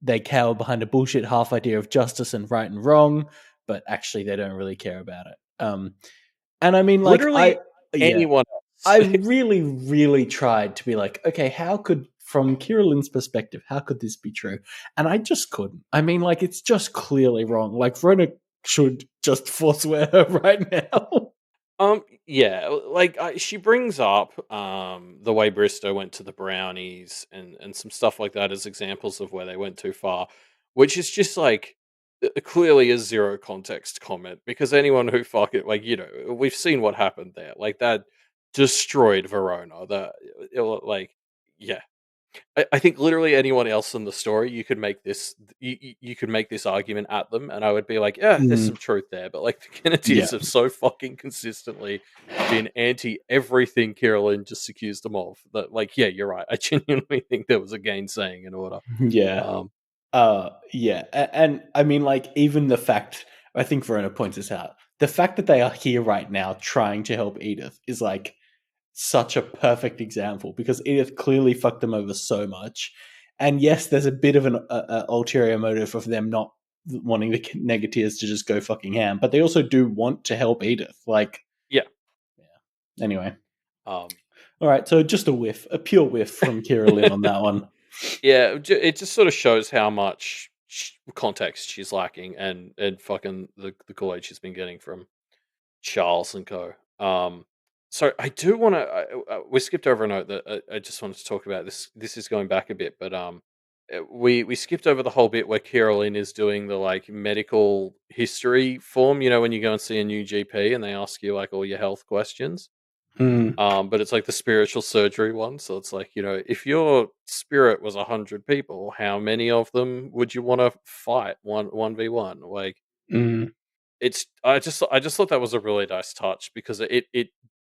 Speaker 1: They cower behind a bullshit half idea of justice and right and wrong, but actually they don't really care about it. And I mean, like,
Speaker 2: Literally
Speaker 1: yeah,
Speaker 2: anyone
Speaker 1: I
Speaker 2: else.
Speaker 1: really, really tried to be like, okay, how could, from Kira-Lynn's perspective, how could this be true? And I just couldn't. I mean, like, it's just clearly wrong. Like, Verona should just forswear her right now.
Speaker 2: Yeah, like she brings up the way Bristow went to the brownies and some stuff like that as examples of where they went too far, which is just like clearly a zero context comment, because anyone who fuck it, like we've seen what happened there, like that destroyed Verona. Like yeah, I think literally anyone else in the story, you could make this you could make this argument at them, and I would be like, yeah, there's
Speaker 1: Mm,
Speaker 2: some truth there. But like the
Speaker 1: yeah.
Speaker 2: Kennedys have so fucking consistently been anti everything Carolyn just accused them of that. Like, yeah, you're right. I genuinely think there was a gainsaying in order.
Speaker 1: Yeah.
Speaker 2: Um,
Speaker 1: Yeah. And I mean, like, even the fact, I think Verona points this out, the fact that they are here right now trying to help Edith is like such a perfect example because Edith clearly fucked them over so much. And yes, there's a bit of an ulterior motive of them not wanting the negatives to just go fucking ham, but they also do want to help Edith. Like,
Speaker 2: yeah.
Speaker 1: yeah. Anyway.
Speaker 2: Um,
Speaker 1: All right. So just a pure whiff from Kira-Lynn on that one.
Speaker 2: yeah. It just sort of shows how much context she's lacking, and fucking the Kool-Aid she's been getting from Charles and Co. So I do want to. We skipped over a note that I just wanted to talk about. This is going back a bit, but we skipped over the whole bit where Carolyn is doing the like medical history form. You know, when you go and see a new GP and they ask you like all your health questions.
Speaker 1: Mm.
Speaker 2: But it's like the spiritual surgery one. So it's like, if your spirit was 100 people, how many of them would you want to fight 1v1? Like,
Speaker 1: Mm.
Speaker 2: I just thought that was a really nice touch because it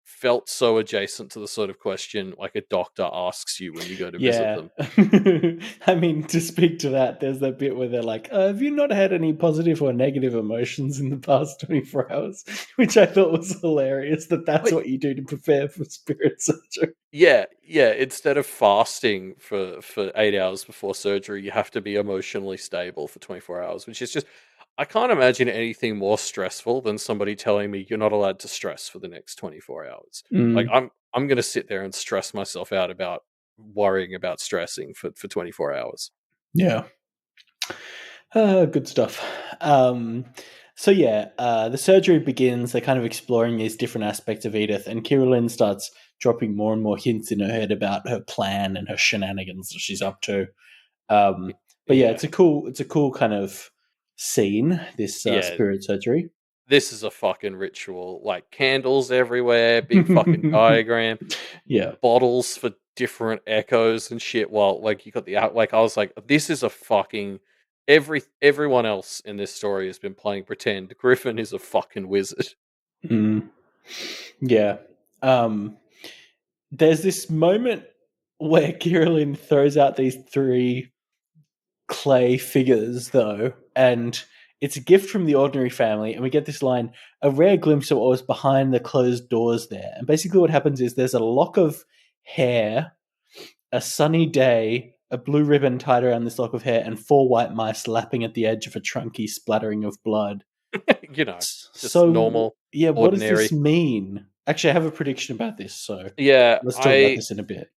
Speaker 2: felt so adjacent to the sort of question like a doctor asks you when you go to visit
Speaker 1: Yeah.
Speaker 2: them.
Speaker 1: I mean, to speak to that, there's that bit where they're like, have you not had any positive or negative emotions in the past 24 hours? Which I thought was hilarious that that's
Speaker 2: Wait,
Speaker 1: what you do to prepare for spirit surgery.
Speaker 2: yeah, yeah. Instead of fasting for 8 hours before surgery, you have to be emotionally stable for 24 hours, which is just I can't imagine anything more stressful than somebody telling me you're not allowed to stress for the next 24 hours. Like
Speaker 1: Mm.
Speaker 2: I'm going to sit there and stress myself out about worrying about stressing for 24 hours.
Speaker 1: Yeah. Good stuff. So yeah, the surgery begins. They're kind of exploring these different aspects of Edith, and Kira-Lynn starts dropping more and more hints in her head about her plan and her shenanigans that she's up to. But yeah,
Speaker 2: Yeah.
Speaker 1: it's a cool kind of scene. This
Speaker 2: Yeah,
Speaker 1: spirit surgery.
Speaker 2: this is a fucking ritual. Like candles everywhere, big fucking diagram,
Speaker 1: Yeah.
Speaker 2: bottles for different echoes and shit. While like you got the out, like I was like, this is a fucking everyone else in this story has been playing pretend. Griffin is a fucking wizard.
Speaker 1: Mm. Yeah. Um, there's this moment where Kira-Lynn throws out these three clay figures, though, and it's a gift from the ordinary family. And we get this line, a rare glimpse of what was behind the closed doors there. And basically, what happens is there's a lock of hair, a sunny day, a blue ribbon tied around this lock of hair, and four white mice lapping at the edge of a trunky splattering of blood.
Speaker 2: Just
Speaker 1: So,
Speaker 2: normal,
Speaker 1: yeah, what does this
Speaker 2: ordinary.
Speaker 1: mean? Actually, I have a prediction about this, so
Speaker 2: Yeah,
Speaker 1: let's talk about this in a bit.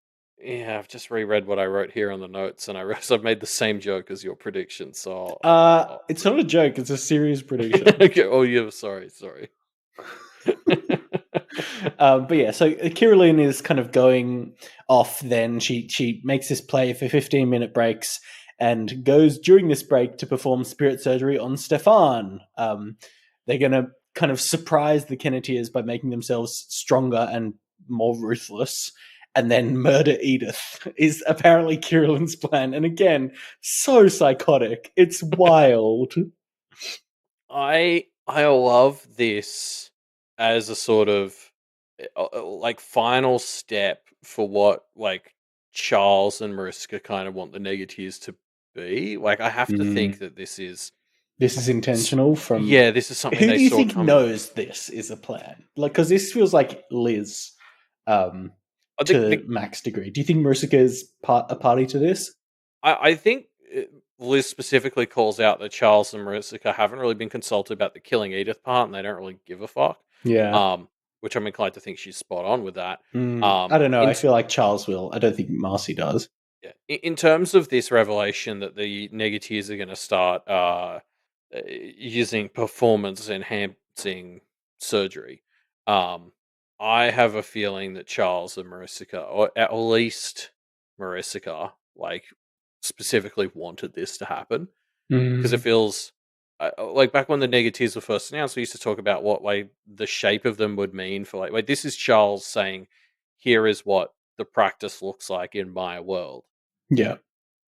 Speaker 2: I've just reread what I wrote here on the notes, and I realized I've made the same joke as your prediction. So
Speaker 1: It's not a joke; it's a serious prediction.
Speaker 2: okay. Oh, yeah. Sorry.
Speaker 1: But yeah, so Kira-Lynn is kind of going off. Then she makes this play for 15-minute breaks and goes during this break to perform spirit surgery on Stefan. They're going to kind of surprise the Kennetiers by making themselves stronger and more ruthless, and then murder Edith is apparently Kira-Lynn's plan. And again, so psychotic. It's wild.
Speaker 2: I love this as a sort of like final step for what like Charles and Mariska kind of want the negatives to be. Like I have to think
Speaker 1: Mm.
Speaker 2: that this is
Speaker 1: This is intentional from
Speaker 2: yeah, this is something
Speaker 1: who
Speaker 2: they
Speaker 1: do you
Speaker 2: saw
Speaker 1: think
Speaker 2: coming.
Speaker 1: knows this is a plan? Like, because this feels like Liz, um,
Speaker 2: I think
Speaker 1: to
Speaker 2: the
Speaker 1: max degree. Do you think Maricica is a party to this?
Speaker 2: I think Liz specifically calls out that Charles and Maricica haven't really been consulted about the killing Edith part, and they don't really give a fuck.
Speaker 1: Yeah.
Speaker 2: Which I'm inclined to think she's spot on with that.
Speaker 1: I don't know.
Speaker 2: In
Speaker 1: I feel like Charles will. I don't think Marcy does.
Speaker 2: Yeah. In terms of this revelation that the negatives are going to start using performance enhancing surgery, I have a feeling that Charles and Maricica, or at least Maricica, like specifically wanted this to happen because it
Speaker 1: Mm.
Speaker 2: feels like back when the negatives were first announced, we used to talk about what like the shape of them would mean for like this is Charles saying, here is what the practice looks like in my world.
Speaker 1: Yeah.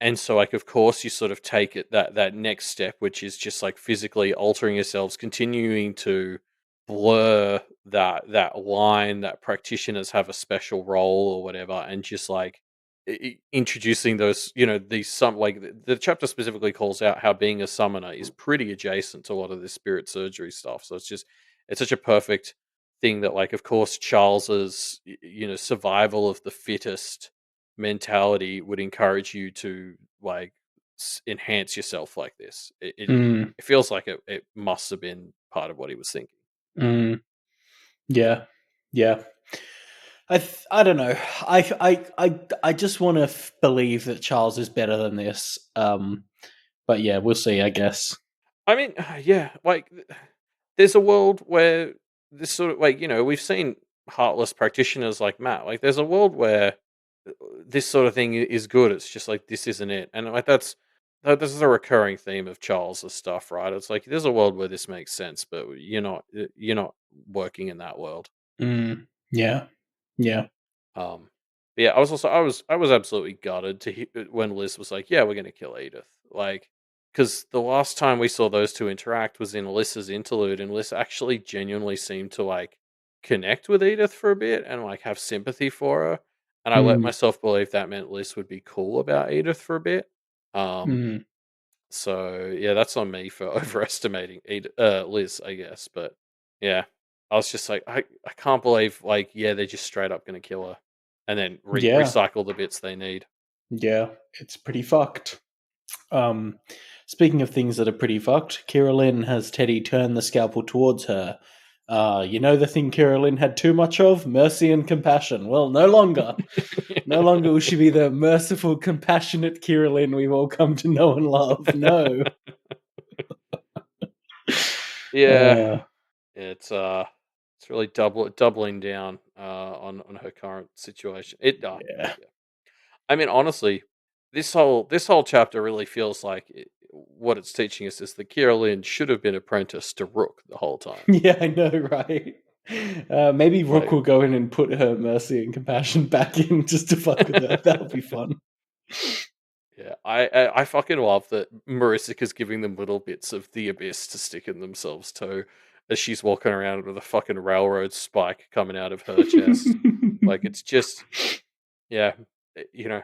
Speaker 2: And so, like, of course, you sort of take it that next step, which is just like physically altering yourselves, continuing to blur that line that practitioners have a special role or whatever, and just like introducing those, these some like the chapter specifically calls out how being a summoner is pretty adjacent to a lot of this spirit surgery stuff. So it's such a perfect thing that, like, of course, Charles's survival of the fittest mentality would encourage you to like enhance yourself like this.
Speaker 1: Mm.
Speaker 2: It feels like it must have been part of what he was thinking.
Speaker 1: Mm. Yeah. Yeah. I don't know. I just want to believe that Charles is better than this. But yeah, we'll see. I guess.
Speaker 2: I mean, yeah, like there's a world where this sort of like we've seen heartless practitioners like Matt. Like there's a world where this sort of thing is good. It's just like this isn't it, and like this is a recurring theme of Charles's stuff, right? It's like there's a world where this makes sense, but you're not working in that world.
Speaker 1: Yeah. Yeah.
Speaker 2: Um, but yeah, I was absolutely gutted when Liz was like, "Yeah, we're gonna kill Edith," like because the last time we saw those two interact was in Lys's interlude, and Lys actually genuinely seemed to like connect with Edith for a bit and like have sympathy for her, and I let
Speaker 1: Mm.
Speaker 2: myself believe that meant Lys would be cool about Edith for a bit. Um,
Speaker 1: Mm.
Speaker 2: so yeah, that's on me for overestimating Liz, I guess. But yeah, I was just like, I can't believe like yeah, they're just straight up gonna kill her, and then
Speaker 1: Yeah.
Speaker 2: recycle the bits they need.
Speaker 1: Yeah. It's pretty fucked. Um, Speaking of things that are pretty fucked, Kira-Lynn has Teddy turn the scalpel towards her. You know the thing Kira-Lynn had too much of? Mercy and compassion. Well, no longer. No longer will she be the merciful, compassionate Kira-Lynn we've all come to know and love. No.
Speaker 2: Yeah,
Speaker 1: Uh,
Speaker 2: it's really doubling down on her current situation.
Speaker 1: yeah.
Speaker 2: Yeah. I mean, honestly, this whole chapter really feels like what it's teaching us is that Kira Lynn should have been apprenticed to Rook the whole time.
Speaker 1: Yeah, I know, right? Maybe Rook
Speaker 2: Like,
Speaker 1: will go in and put her mercy and compassion back in just to fuck with her. That'll be fun.
Speaker 2: yeah, I fucking love that Maricica's giving them little bits of the abyss to stick in themselves too, as she's walking around with a fucking railroad spike coming out of her chest. Like, it's just, yeah, you know,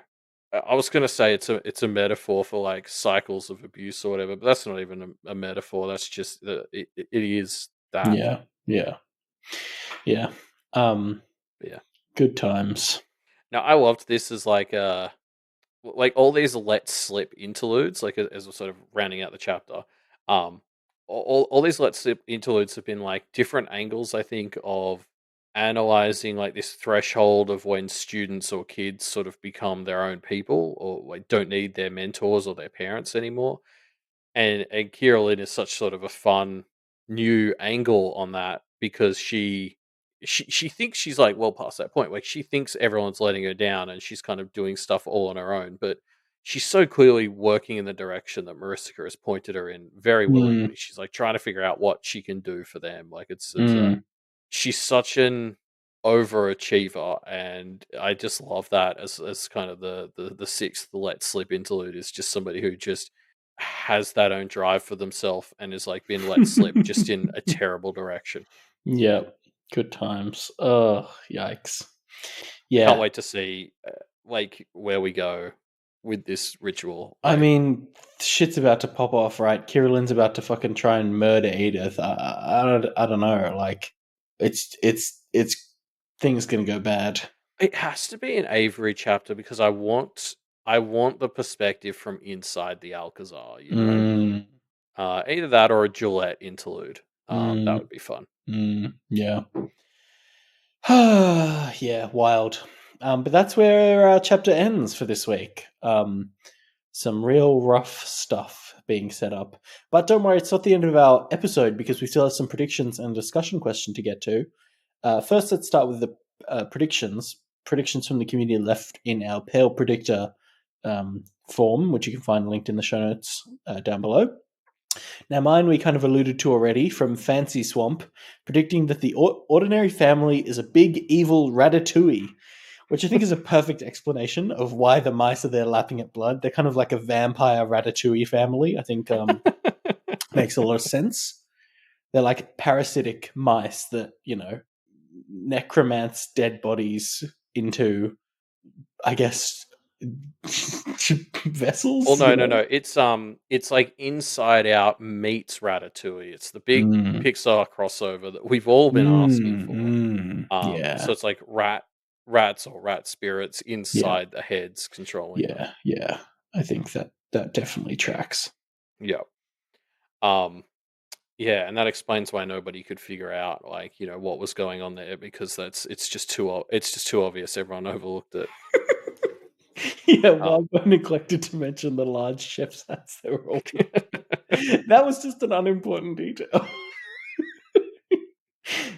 Speaker 2: I was gonna say it's a metaphor for like cycles of abuse or whatever, but that's not even a metaphor. That's just it is that.
Speaker 1: Yeah, yeah, yeah. Um,
Speaker 2: But yeah.
Speaker 1: Good times.
Speaker 2: Now I loved this as like all these let slip interludes, like as we're sort of rounding out the chapter. Um, all these let slip interludes have been like different angles, I think, of analyzing like this threshold of when students or kids sort of become their own people or like don't need their mentors or their parents anymore. And Kira-Lynn is such sort of a fun new angle on that because she thinks she's like well past that point. Like she thinks everyone's letting her down and she's kind of doing stuff all on her own, but she's so clearly working in the direction that Maricica has pointed her in very
Speaker 1: Mm,
Speaker 2: willingly. She's like trying to figure out what she can do for them. Like it's a
Speaker 1: mm,
Speaker 2: she's such an overachiever, and I just love that as kind of the sixth let slip interlude is just somebody who just has that own drive for themselves and is like being let slip just in a terrible direction.
Speaker 1: yeah, good times. Yikes.
Speaker 2: Can't
Speaker 1: Yeah,
Speaker 2: wait to see like where we go with this ritual.
Speaker 1: I
Speaker 2: Like,
Speaker 1: mean, shit's about to pop off, right? Kira-Lynn's about to fucking try and murder Edith. I don't know. Like, it's things gonna go bad.
Speaker 2: it has to be an Avery chapter because I want the perspective from inside the Alcazar, you know?
Speaker 1: Mm,
Speaker 2: Either that or a Gillette interlude. That
Speaker 1: mm,
Speaker 2: would be fun.
Speaker 1: yeah. Yeah, wild. But that's where our chapter ends for this week. Some real rough stuff being set up. But don't worry, it's not the end of our episode because we still have some predictions and discussion question to get to. First, let's start with the predictions. Predictions from the community left in our Pale Predictor form, which you can find linked in the show notes down below. Now, mine we kind of alluded to already from Fancy Swamp, predicting that the ordinary family is a big evil ratatouille, which I think is a perfect explanation of why the mice are there lapping at blood. They're kind of like a vampire ratatouille family. I think makes a lot of sense. They're like parasitic mice that, necromance dead bodies into, I guess,
Speaker 2: Well,
Speaker 1: vessels,
Speaker 2: no, no, no. It's like Inside Out meets Ratatouille. It's the big
Speaker 1: Mm,
Speaker 2: Pixar crossover that we've all been asking for.
Speaker 1: yeah,
Speaker 2: So it's like rats or rat spirits
Speaker 1: yeah,
Speaker 2: inside the heads controlling them.
Speaker 1: yeah, yeah. I think that definitely tracks.
Speaker 2: Yeah. Um, yeah, and that explains why nobody could figure out like, what was going on there because it's just too obvious. Everyone overlooked it.
Speaker 1: Yeah,
Speaker 2: Um,
Speaker 1: well, I neglected to mention the large chef's hats they were all wearing. That was just an unimportant detail.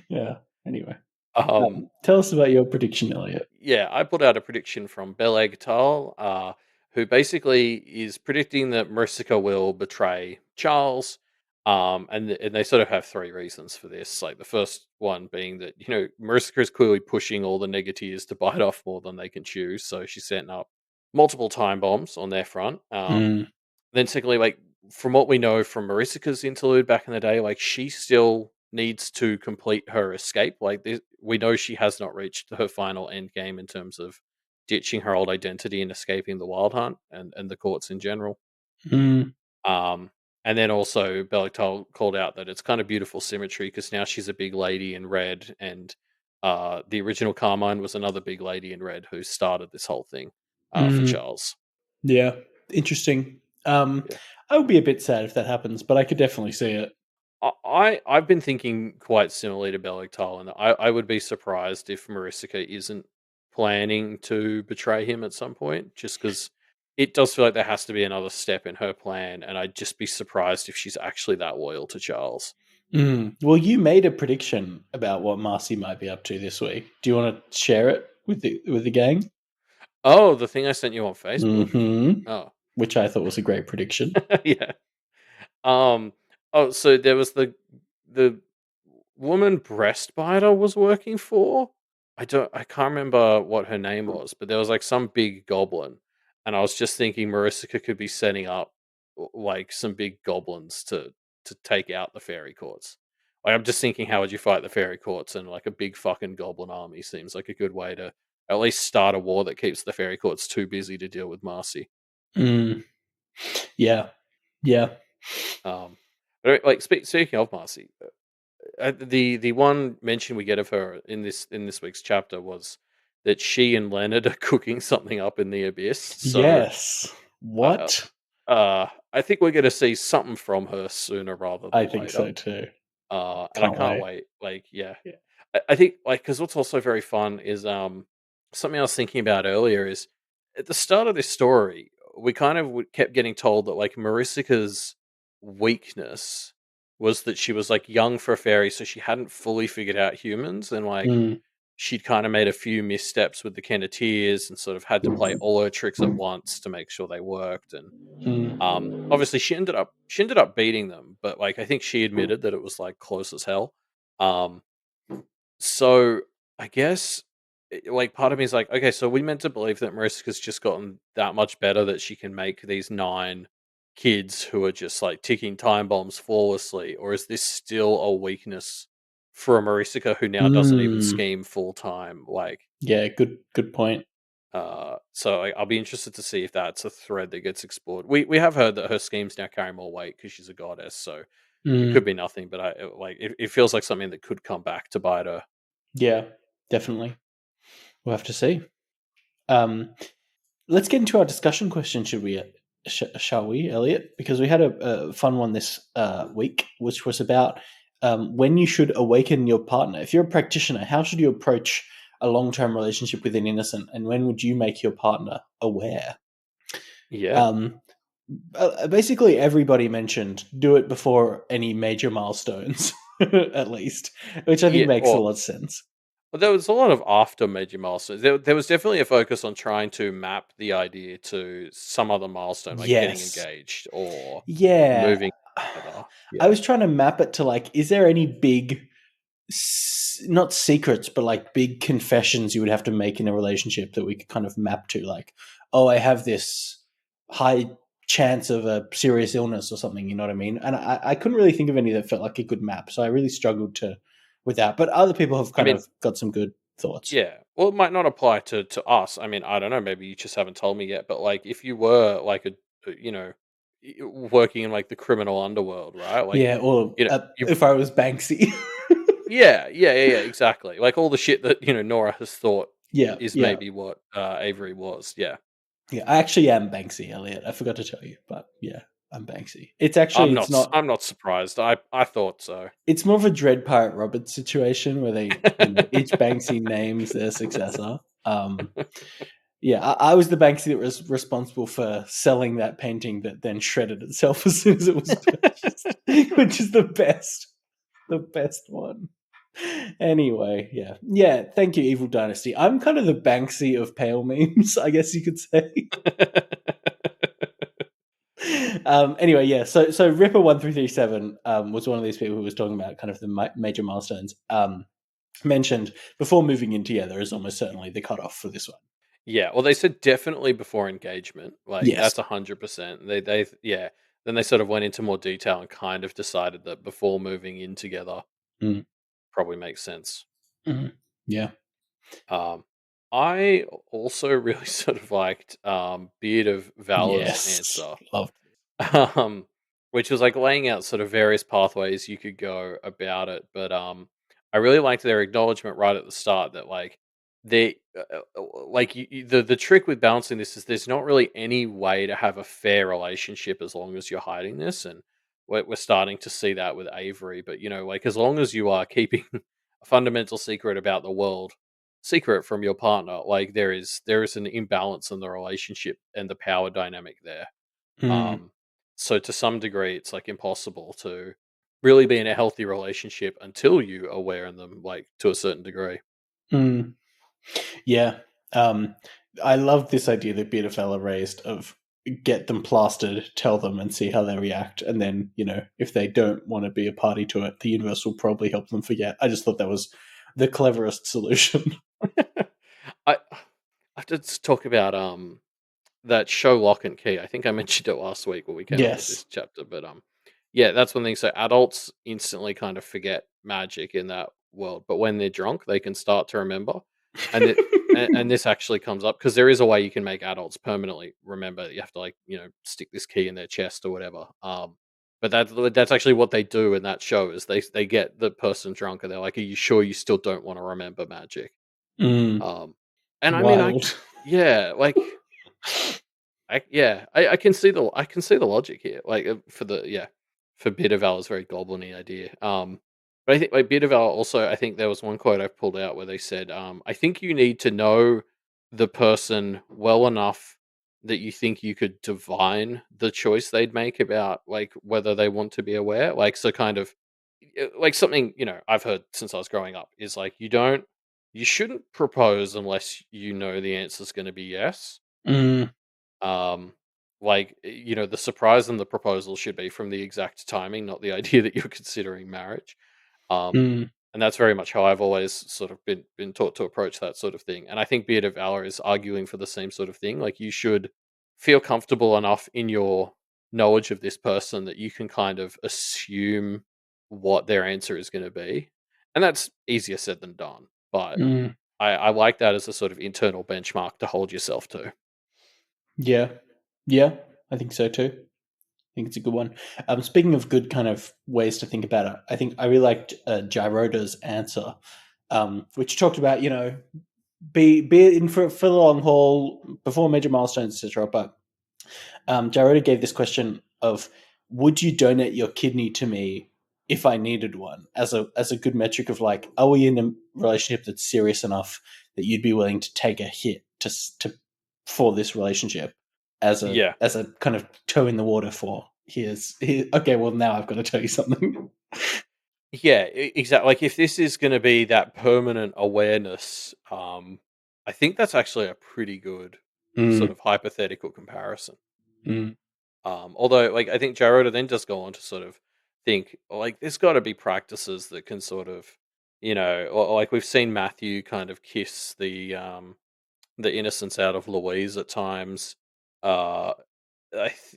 Speaker 1: Yeah. Anyway,
Speaker 2: um,
Speaker 1: tell us about your prediction, Elliot.
Speaker 2: yeah, I put out a prediction from Beleg Tal, who basically is predicting that Maricica will betray Charles. And they sort of have three reasons for this. Like the first one being that Maricica is clearly pushing all the negatives to bite off more than they can chew, so she's setting up multiple time bombs on their front. Then secondly, like from what we know from Maricica's interlude back in the day, like she still needs to complete her escape. Like we know she has not reached her final end game in terms of ditching her old identity and escaping the Wild Hunt and the courts in general. Um, and then also Belictal called out that it's kind of beautiful symmetry because now she's a big lady in red, and the original Carmine was another big lady in red who started this whole thing for Charles.
Speaker 1: Yeah, interesting. I would be a bit sad if that happens, but I could definitely see it.
Speaker 2: I've been thinking quite similarly to Belictal, and I would be surprised if Maricica isn't planning to betray him at some point, just because it does feel like there has to be another step in her plan, and I'd just be surprised if she's actually that loyal to Charles.
Speaker 1: Well, you made a prediction about what Marcy might be up to this week. Do you want to share it with the gang?
Speaker 2: Oh, the thing I sent you on Facebook?
Speaker 1: Oh. Which I thought was a great prediction.
Speaker 2: Yeah. Oh, so there was the woman breastbiter was working for. I can't remember what her name was, but there was like some big goblin, and I was just thinking Maricica could be setting up like some big goblins to take out the fairy courts. Like I'm just thinking, how would you fight the fairy courts? And like a big fucking goblin army seems like a good way to at least start a war that keeps the fairy courts too busy to deal with Marcy.
Speaker 1: Yeah.
Speaker 2: But like speaking of Marcy, the one mention we get of her in this week's chapter was that she and Leonard are cooking something up in the abyss. So,
Speaker 1: yes. What?
Speaker 2: I think we're going to see something from her sooner rather than later.
Speaker 1: I think so too.
Speaker 2: And I can't wait. Like, yeah. I think like because what's also very fun is something I was thinking about earlier is at the start of this story we kind of kept getting told that like Maricica's weakness was that she was like young for a fairy, so she hadn't fully figured out humans, and like she'd kind of made a few missteps with the Kenneteers and sort of had to play all her tricks at once to make sure they worked. And obviously she ended up beating them, but like I think she admitted that it was like close as hell. So I guess like part of me is like, okay, so we meant to believe that Maricica's just gotten that much better that she can make these 9 kids who are just like ticking time bombs flawlessly, or is this still a weakness for a Maricica who now doesn't even scheme full time? Like,
Speaker 1: yeah, good point.
Speaker 2: So I'll be interested to see if that's a thread that gets explored. We have heard that her schemes now carry more weight because she's a goddess, so it could be nothing. But it feels like something that could come back to bite her.
Speaker 1: Yeah, definitely. We'll have to see. Let's get into our discussion question, shall we, Elliot? Because we had a fun one this week, which was about when you should awaken your partner. If you're a practitioner, how should you approach a long-term relationship with an innocent, and when would you make your partner aware?
Speaker 2: Yeah.
Speaker 1: Basically, everybody mentioned do it before any major milestones, at least, which I think makes a lot of sense.
Speaker 2: Well, there was a lot of after major milestones. There was definitely a focus on trying to map the idea to some other milestone, like getting engaged or moving together.
Speaker 1: I was trying to map it to like, is there any big, not secrets, but like big confessions you would have to make in a relationship that we could kind of map to, like, oh, I have this high chance of a serious illness or something, you know what I mean? And I couldn't really think of any that felt like a good map, so I really struggled with that. But other people have kind of got some good thoughts.
Speaker 2: Yeah. Well, it might not apply to us. I mean, I don't know, maybe you just haven't told me yet, but like if you were like working in like the criminal underworld, right? Like,
Speaker 1: yeah, or if I was Banksy.
Speaker 2: yeah, exactly. Like all the shit that Nora has thought is maybe what Avery was. Yeah.
Speaker 1: Yeah, I actually am Banksy, Elliot. I forgot to tell you, but yeah, I'm Banksy. It's actually
Speaker 2: I'm not surprised. I thought so.
Speaker 1: It's more of a Dread Pirate Roberts situation where they each Banksy names their successor. Yeah, I was the Banksy that was responsible for selling that painting that then shredded itself as soon as it was purchased, which is the best one. Anyway, yeah. Thank you, Evil Dynasty. I'm kind of the Banksy of pale memes, I guess you could say. Anyway, yeah. So Ripper 1337 was one of these people who was talking about kind of the major milestones. Mentioned before moving in together is almost certainly the cutoff for this one.
Speaker 2: Yeah, well, they said definitely before engagement. Like
Speaker 1: Yes.
Speaker 2: that's 100%. Yeah. Then they sort of went into more detail and kind of decided that before moving in together
Speaker 1: Mm.
Speaker 2: probably makes sense.
Speaker 1: Mm. Yeah.
Speaker 2: Um, I also really sort of liked Beard of Valor's
Speaker 1: Yes.
Speaker 2: answer,
Speaker 1: Love.
Speaker 2: um, which was like laying out sort of various pathways you could go about it. But I really liked their acknowledgement right at the start that like they like the trick with balancing this is there's not really any way to have a fair relationship as long as you're hiding this, and we're starting to see that with Avery. But like as long as you are keeping a fundamental secret about the world secret from your partner, like there is an imbalance in the relationship and the power dynamic there.
Speaker 1: Mm.
Speaker 2: um, so to some degree, it's like impossible to really be in a healthy relationship until you are wearing them, like to a certain degree.
Speaker 1: Mm. Yeah. I love this idea that Beatafella raised of get them plastered, tell them, and see how they react. And then, if they don't want to be a party to it, the universe will probably help them forget. I just thought that was the cleverest solution.
Speaker 2: I have to talk about that show Lock and Key. I think I mentioned it last week when we came up with
Speaker 1: Yes.
Speaker 2: this chapter, but yeah, that's one thing. So adults instantly kind of forget magic in that world, but when they're drunk, they can start to remember. And it and this actually comes up because there is a way you can make adults permanently remember. You have to like stick this key in their chest or whatever. But that's actually what they do in that show is they get the person drunk and they're like, "Are you sure you still don't want to remember magic?"
Speaker 1: Mm.
Speaker 2: Um, and I mean,
Speaker 1: Wild.
Speaker 2: yeah, like I can see the logic here. Like for Bitaval is a very goblin-y idea. But I think like Bitaval also, I think there was one quote I pulled out where they said, I think you need to know the person well enough that you think you could divine the choice they'd make about like whether they want to be aware. Like so kind of like something, I've heard since I was growing up is like you shouldn't propose unless you know the answer is going to be yes.
Speaker 1: Mm.
Speaker 2: um, the surprise in the proposal should be from the exact timing, not the idea that you're considering marriage. Um,
Speaker 1: Mm.
Speaker 2: and that's very much how I've always sort of been taught to approach that sort of thing. And I think Beard of Valor is arguing for the same sort of thing. Like you should feel comfortable enough in your knowledge of this person that you can kind of assume what their answer is going to be. And that's easier said than done. But
Speaker 1: Mm.
Speaker 2: I like that as a sort of internal benchmark to hold yourself to.
Speaker 1: Yeah. Yeah. I think so too. I think it's a good one. Speaking of good kind of ways to think about it, I think I really liked Gyroda's answer, which talked about be in for the long haul before major milestones, etc. But Gyroda gave this question of would you donate your kidney to me if I needed one as a good metric of like are we in a relationship that's serious enough that you'd be willing to take a hit to for this relationship
Speaker 2: Yeah.
Speaker 1: as a kind of toe in the water for here okay, well now I've got to tell you something.
Speaker 2: Yeah, exactly. Like if this is going to be that permanent awareness, I think that's actually a pretty good sort
Speaker 1: Mm.
Speaker 2: of hypothetical comparison.
Speaker 1: Mm.
Speaker 2: Although, like, I think Jaroda then does go on to sort of think, like, there's got to be practices that can sort of, or like we've seen Matthew kind of kiss the innocence out of Louise at times. Uh,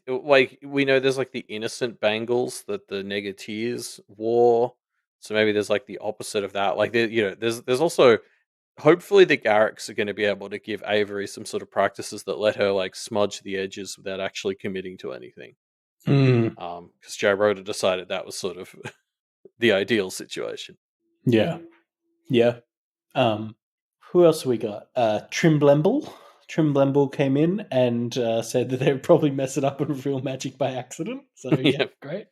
Speaker 2: like we know there's like the innocent bangles that the Negateers wore, so maybe there's like the opposite of that. Like there's also hopefully the Garricks are going to be able to give Avery some sort of practices that let her like smudge the edges without actually committing to anything.
Speaker 1: Mm.
Speaker 2: Because Joe Rhoda decided that was sort of the ideal situation.
Speaker 1: Yeah. Yeah. Um, who else have we got? Trimblemble. Trimblemble came in and said that they would probably mess it up and reveal magic by accident. So yeah,
Speaker 2: Yeah,
Speaker 1: great.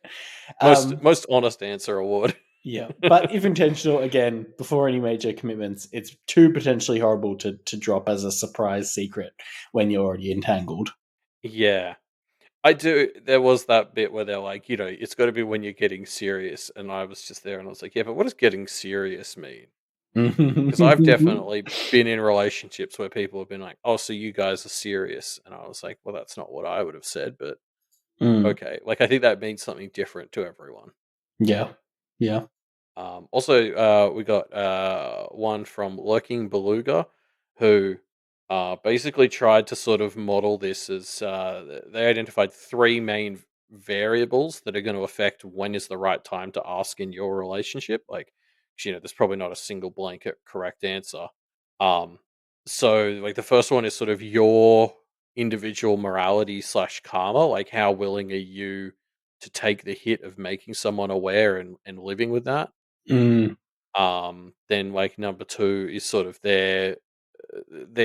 Speaker 2: most honest answer award.
Speaker 1: Yeah, but if intentional, again, before any major commitments, it's too potentially horrible to drop as a surprise secret when you're already entangled.
Speaker 2: Yeah. I do. There was that bit where they're like, it's got to be when you're getting serious, and I was just there, and I was like, yeah, but what does getting serious mean? Because I've definitely been in relationships where people have been like, "Oh, so you guys are serious," and I was like, "Well, that's not what I would have said," but okay. Like, I think that means something different to everyone.
Speaker 1: Yeah. Yeah.
Speaker 2: Also, we got one from Lurking Beluga, who basically tried to sort of model this as they identified three main variables that are going to affect when is the right time to ask in your relationship. Like, 'cause, there's probably not a single blanket correct answer. Um, so, like, the first one is sort of your individual morality slash karma. Like, how willing are you to take the hit of making someone aware and living with that?
Speaker 1: Mm.
Speaker 2: Then like number two is sort of their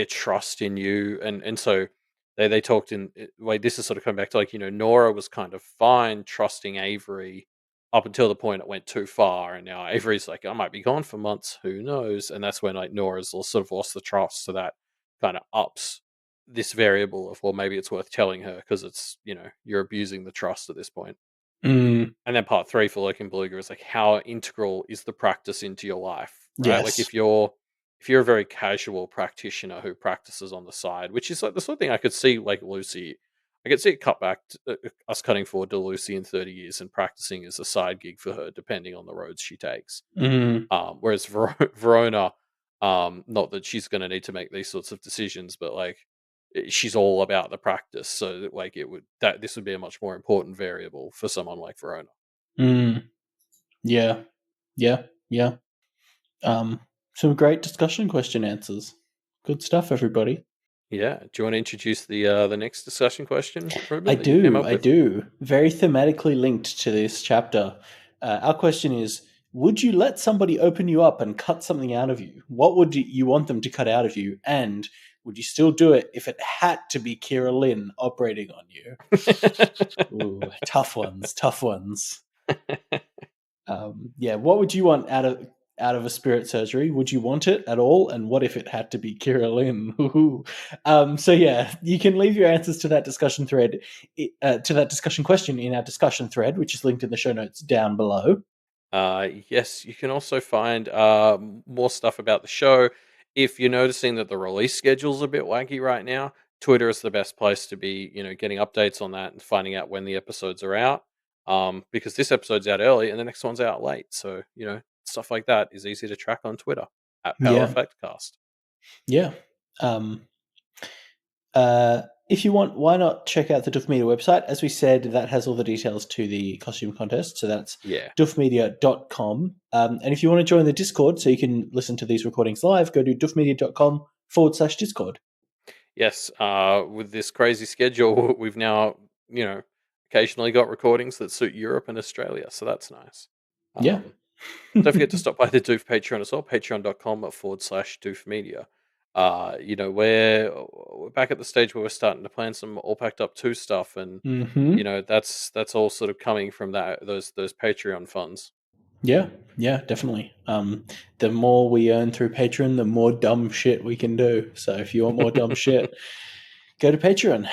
Speaker 2: trust in you, and so they talked in like this is sort of coming back to like Nora was kind of fine trusting Avery up until the point it went too far, and now Avery's like I might be gone for months, who knows? And that's when like Nora's sort of lost the trust, so that kind of ups this variable of well maybe it's worth telling her because it's you're abusing the trust at this point.
Speaker 1: Mm.
Speaker 2: And then part three for Lurking Beluga is like how integral is the practice into your life, right? Like
Speaker 1: Yes.
Speaker 2: if you're a very casual practitioner who practices on the side, which is like the sort of thing I could see like Lucy, I could see it cut back to, us cutting forward to Lucy in 30 years and practicing as a side gig for her, depending on the roads she takes.
Speaker 1: Mm.
Speaker 2: Whereas Verona, not that she's going to need to make these sorts of decisions, but like she's all about the practice. So like this would be a much more important variable for someone like Verona.
Speaker 1: Mm. Yeah. Yeah. Yeah. Some great discussion question answers. Good stuff, everybody.
Speaker 2: Yeah. Do you want to introduce the next discussion question,
Speaker 1: I
Speaker 2: Ruben, that you came
Speaker 1: do.
Speaker 2: up
Speaker 1: I
Speaker 2: with?
Speaker 1: do. Very thematically linked to this chapter. Our question is: would you let somebody open you up and cut something out of you? What would you want them to cut out of you? And would you still do it if it had to be Kira-Lynn operating on you? Ooh, tough ones. Tough ones. Yeah, what would you want out of a spirit surgery? Would you want it at all? And what if it had to be Kira-Lynn? So yeah, you can leave your answers to that discussion thread, to that discussion question in our discussion thread, which is linked in the show notes down below.
Speaker 2: Yes, you can also find more stuff about the show. If you're noticing that the release schedule's a bit wacky right now, Twitter is the best place to be, getting updates on that and finding out when the episodes are out. Because this episode's out early and the next one's out late. So, stuff like that is easy to track on Twitter at Power
Speaker 1: Yeah,
Speaker 2: Effect Cast.
Speaker 1: yeah. Um, if you want, why not check out the Duff Media website? As we said, that has all the details to the costume contest. So that's duffmedia.com. And if you want to join the Discord so you can listen to these recordings live, go to duffmedia.com/Discord.
Speaker 2: Yes, with this crazy schedule, we've now, occasionally got recordings that suit Europe and Australia. So that's nice.
Speaker 1: Yeah.
Speaker 2: Don't forget to stop by the Doof Patreon as well, patreon.com/doofmedia. We're back at the stage where we're starting to plan some All Packed Up 2 stuff, and that's all sort of coming from those Patreon funds.
Speaker 1: Yeah, definitely. The more we earn through Patreon, the more dumb shit we can do. So if you want more dumb shit, go to Patreon.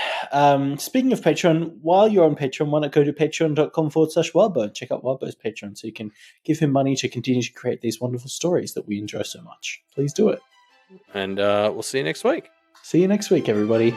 Speaker 1: Speaking of Patreon, while you're on Patreon, why not go to patreon.com/Wildbird? Check out Wildbird's Patreon so you can give him money to continue to create these wonderful stories that we enjoy so much. Please do it.
Speaker 2: And we'll see you next week.
Speaker 1: See you next week, everybody.